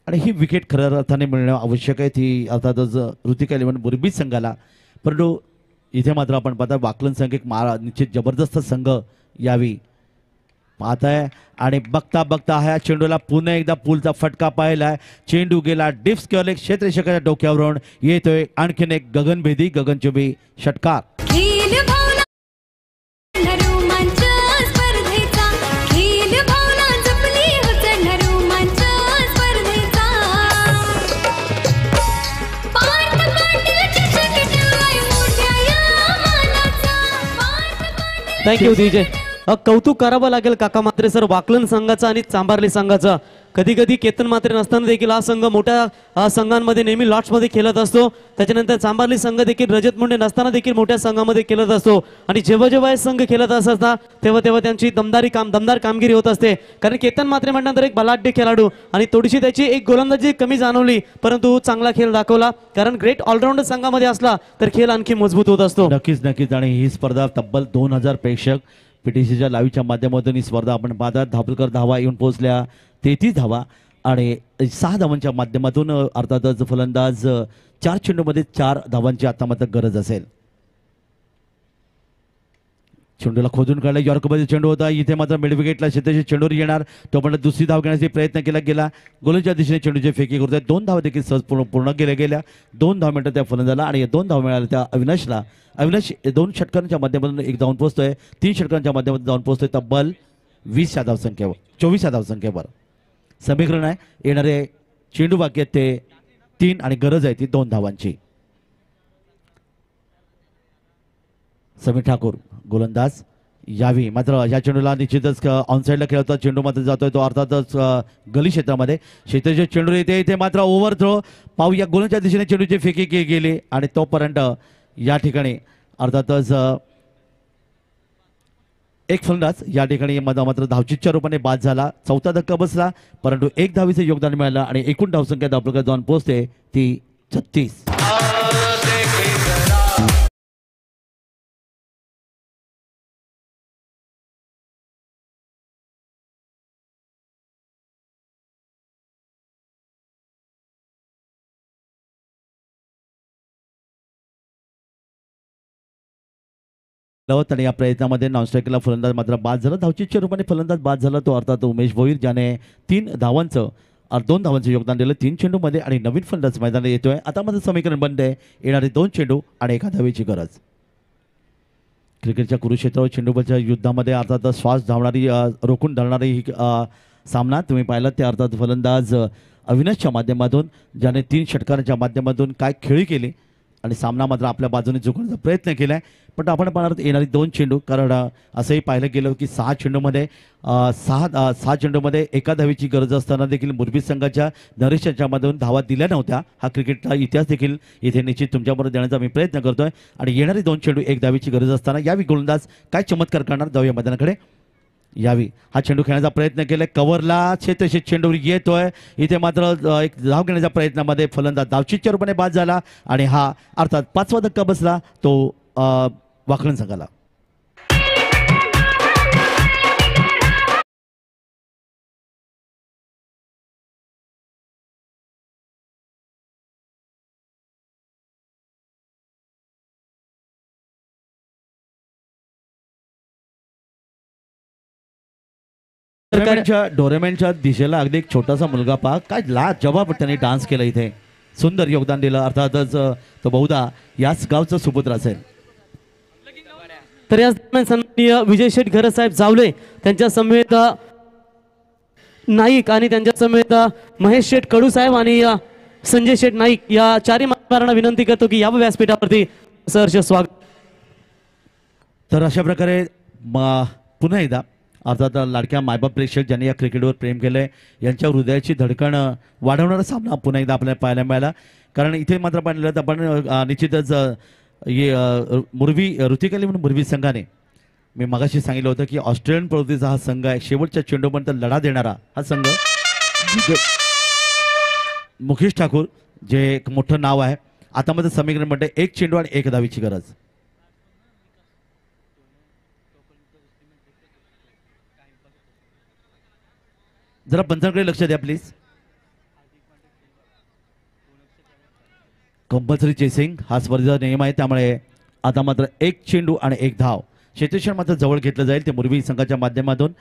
आणि ही विकेट खऱ्या अर्थाने मिळणं आवश्यक आहे. ती अर्थातच ऋतिका इलेव्हन मुरबी संघाला. परंतु इथे मात्र आपण पाहता वाकलन संघ एक निश्चित जबरदस्त संघ यावी पाहताय. आणि बघता ह्या चेंडूला पुन्हा एकदा पूलचा फटका पाहिलाय. चेंडू गेला डिप्स केवळ एक क्षेत्ररक्षकाच्या डोक्यावरून येतोय आणखीन एक गगनभेदी गगनचुंबी षटकार. Thank you DJ. कौतुक करावं लागेल काका मात्रे सर वाकलन संघाचं आणि चांभारली संघाचं. कधी कधी केतन मात्रे नसताना देखील हा संघ मोठ्या संघांमध्ये नेहमी लॉट्समध्ये खेळत असतो. त्याच्यानंतर चांभारली संघ देखील रजत मुंडे नसताना देखील मोठ्या संघामध्ये खेळत असतो. आणि जेव्हा हे संघ खेळत असतात तेव्हा त्यांची दमदार कामगिरी होत असते. कारण केतन मात्रे म्हटल्यानंतर एक बलाढ्य खेळाडू आणि थोडीशी त्याची एक गोलंदाजी कमी जाणवली परंतु चांगला खेळ दाखवला. कारण ग्रेट ऑलराऊंडर संघामध्ये असला तर खेळ आणखी मजबूत होत असतो. नक्कीच. आणि ही स्पर्धा तब्बल 2000 प्रेक्षक पीटीसीच्या लाईव्हच्या माध्यमातून ही स्पर्धा आपण पाहतात. धापलकर धावा येऊन पोहोचल्या 33 धावा आणि 6 धावांच्या माध्यमातून अर्थातच फलंदाज 4 चेंडूमध्ये 4 धावांची आता मात्र गरज असेल. चेंडूला खोदून काढला यॉर्करमध्ये चेंडू होता. इथे मात्र मिड विकेटला शेताची चेंडूवर येणार तो पण दुसरी धाव घेण्याचा प्रयत्न केला गेला. गोलच्या दिशेने चेंडूचे फेकी करतोय. 2 धावा देखील सहज पूर्ण केल्या गेल्या. 2 धाव मिळतात त्या फलंदाजाला आणि 2 धाव मिळाल्या त्या अविनाशला. अविनाश 2 षटकांच्या माध्यमातून एक धावून पोहोचतोय. 3 षटकांच्या माध्यमातून धावून पोहोचतोय तब्बल 20 या धावसंख्येवर 24 या धावसंख्येवर. समीकरण आहे येणारे चेंडू बाकी आहेत ते 3 आणि गरज आहे ती 2 धावांची. समीर ठाकूर गोलंदाज यावी मात्र या चेंडूला निश्चितच ऑनसाईडला खेळतो. चेंडू मात्र जातोय तो अर्थातच गली क्षेत्रामध्ये. क्षेत्राचे चेंडू येते इथे मात्र ओव्हर थ्रो पाहूया. गोलच्या दिशेने चेंडूची फेकी गेली आणि तोपर्यंत या ठिकाणी अर्थातच एक फलंदाज या ठिकाणी मात्र धावचीच्या रूपाने बाद झाला. 4था धक्का बसला परंतु 1 धावीचे योगदान मिळालं आणि एकूण धावसंख्या धावपलकर जाऊन पोहोचते ती 36. लवत आणि या प्रयत्नामध्ये नॉनस्ट्राईकला फलंदाज मात्र बाद झाला. धावचीच्या रूपाने फलंदाज बाद झाला तो अर्थात उमेश भोईर, ज्याने 2 धावांचं योगदान दिलं 3 चेंडूमध्ये आणि नवीन फलंदाज मैदानात येतोय. आता माझं समीकरण बनते येणारे 2 चेंडू आणि 1 धावेची गरज. क्रिकेटच्या कुरुक्षेत्रावर चेंडूबाच्या युद्धामध्ये अर्थात श्वास धावणारी रोखून धरणारी ही सामना तुम्ही पाहिलात. त्या अर्थात फलंदाज अविनाशच्या माध्यमातून, ज्याने 3 षटकारांच्या माध्यमातून काय खेळी केली आणि सामना मात्र आपल्या बाजूने जिंकण्याचा प्रयत्न केला आहे. पण आपण पाहणार येणारी 2 चेंडू, कारण असंही पाहिलं गेलं की 6 चेंडूमध्ये 1 धावेची गरज असताना देखील मुरबी संघाच्या नरेश यांच्यामधून धावा दिल्या नव्हत्या. हा क्रिकेटचा इतिहास देखील इथे निश्चित तुमच्याबरोबर देण्याचा मी प्रयत्न करतोय. आणि येणारी 2 चेंडू 1 धावेची गरज असताना यावी गोलंदाज काय चमत्कार करणार, जाऊया मैदानाकडे. यावी हा चेंडू खेळण्याचा प्रयत्न केलाय, कव्हरला क्षेत्रशी चेंडू येतोय. इथे मात्र एक धाव घेण्याच्या प्रयत्नामध्ये फलंदाज धावचीच्या रूपाने बाद झाला आणि हा अर्थात 5वा धक्का बसला तो वाकलन संघाला. डोरेमेनच्या दिशेला अगदी एक छोटासा मुलगा पहा, काय लाजवाब त्यांनी डान्स केला, इथे सुंदर योगदान दिलं. अर्थातच तो बहुधा याच गावचा सुपुत्र असेल. तर याच दरम्यान सन्माननीय विजय शेठ घरत साहेब जावले त्यांच्या समेत नाईक आणि त्यांच्या समेत महेश शेठ कडू साहेब आणि संजय शेठ नाईक या 4 मान्यवरांना विनंती करतो की यावं व्यासपीठावरती. सहर्ष स्वागत. तर अशा प्रकारे पुन्हा एकदा अर्थात लाडक्या मायबाप प्रेक्षक ज्यांनी या क्रिकेटवर प्रेम केलंय यांच्या हृदयाची धडकण वाढवणारा सामना पुन्हा एकदा आपल्याला पाहायला मिळाला. कारण इथे मात्र पाहिलं तर आपण निश्चितच ऋतिकाली म्हणून मुरबी संघाने, मी मगाशी सांगितलं होतं की ऑस्ट्रेलियन प्रवृत्तीचा हा संघ आहे, शेवटच्या चेंडूपर्यंत लढा देणारा हा संघ. मुकेश ठाकूर जे एक मोठं नाव आहे. आता मध्ये समीकरण म्हणते 1 चेंडू आणि 1 धावेची गरज. जरा पंचांकडे लक्ष द्या प्लीज. कंपल्सरी चेसिंग हा स्पर्धेचा नियम आहे, त्यामुळे आता मात्र 1 चेंडू आणि 1 धाव. क्षेत्ररक्षण मात्र जवळ घेतलं जाईल ते मुरबी संघाच्या माध्यमातून.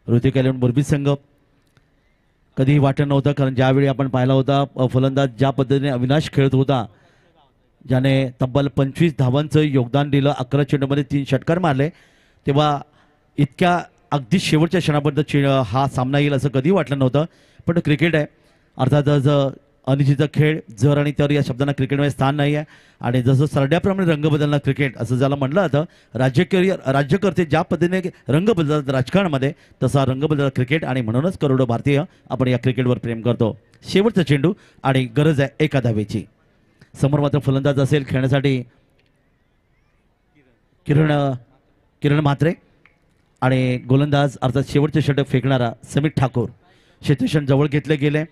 ऋतिक एलेवन मुरबी संघ कधीही वाटत नव्हतं, कारण ज्यावेळी आपण पाहिला होता फलंदाज ज्या पद्धतीने अविनाश खेळत होता, ज्याने तब्बल 25 धावांचं योगदान दिलं, 11 चेंडूमध्ये 3 षटकार मारले, तेव्हा इतक्या अगदी शेवटच्या क्षणापर्यंत हा सामना येईल असं कधी वाटलं नव्हतं. पण क्रिकेट आहे, अर्थातच अनिश्चितचा खेळ, जर आणि तर या शब्दांना क्रिकेटमध्ये स्थान नाही आहे. आणि जसं सरड्याप्रमाणे रंग बदलणार क्रिकेट असं ज्याला म्हटलं जातं, राज्यकर्ते ज्या पद्धतीने रंग बदलतात राजकारणामध्ये, तसा रंग बदलतात क्रिकेट. आणि म्हणूनच करोडो भारतीय आपण या क्रिकेटवर प्रेम करतो. शेवटचा चेंडू आणि गरज आहे 1 धावेची. समोर मात्र फलंदाज असेल खेळण्यासाठी किरण म्हात्रे आणि गोलंदाज अर्थात शेवटचे षटक फेकणारा समीर ठाकूर. क्षेत्ररक्षण जवळ घेतले गेले.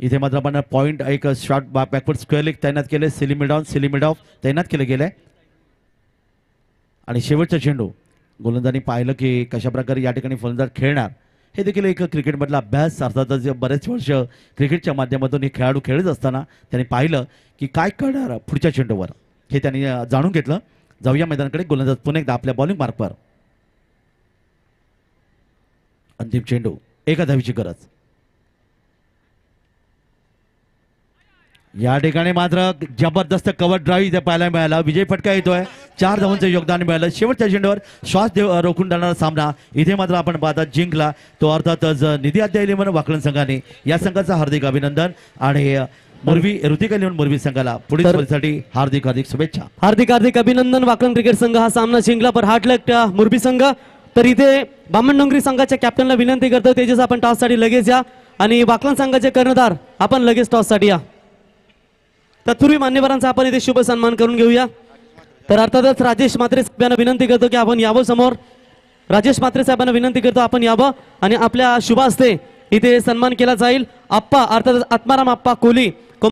इथे मात्र आपण पॉईंट एक शॉर्ट बॅकवर्ड स्क्वेअर लेग तैनात केले, मिड ऑफ तैनात केले गेले. आणि शेवटचा चेंडू गोलंदाजांनी पाहिलं की कशा प्रकारे या ठिकाणी फलंदाज खेळणार, हे देखील एक क्रिकेटमधला अभ्यास. अर्थातच बरेच वर्ष क्रिकेटच्या माध्यमातून हे खेळाडू खेळत असताना त्यांनी पाहिलं की काय करणार पुढच्या चेंडूवर, हे त्यांनी जाणून घेतलं. जाऊया मैदानाकडे. गोलंदाज पुन्हा एकदा आपल्या बॉलिंग मार्कवर. अंतिम चेंडू 1 धावेची गरज. या ठिकाणी मात्र जबरदस्त कव्हर ड्राईव्ह इथे पाहायला मिळाला. विजय फटका येतोय, 4 धावांचं योगदान मिळालं. शेवटच्या चेंडूवर श्वास रोखून धरणारा सामना इथे मात्र आपण पाहता जिंकला तो अर्थातच निधी अध्याय म्हणून वाकलन संघाने. या संघाचं हार्दिक अभिनंदन. आणि ऋतिक एलेवन मुरबी संघाला पुढील स्पर्धेसाठी हार्दिक शुभेच्छा. हार्दिक अभिनंदन. वाकलन क्रिकेट संघ हा सामना जिंकला, पण हार्टलक मुरबी संघ. तर इथे बामणडोंगरी संघाच्या कॅप्टनला विनंती करतो, तेजस आपण टॉससाठी लगेच या. आणि वाकलन संघाचे कर्णधार आपण लगेच टॉससाठी या. तत्पूर्वी मान्यवरांचा आपण इथे शुभ सन्मान करून घेऊया. तर अर्थातच राजेश म्हात्रे साहेबांना विनंती करतो की आपण यावं समोर. राजेश म्हात्रे साहेबांना विनंती करतो आपण यावं आणि आपल्या शुभ हस्ते इथे सन्मान केला जाईल. आप्पा अर्थातच आत्माराम आप्पा कोहली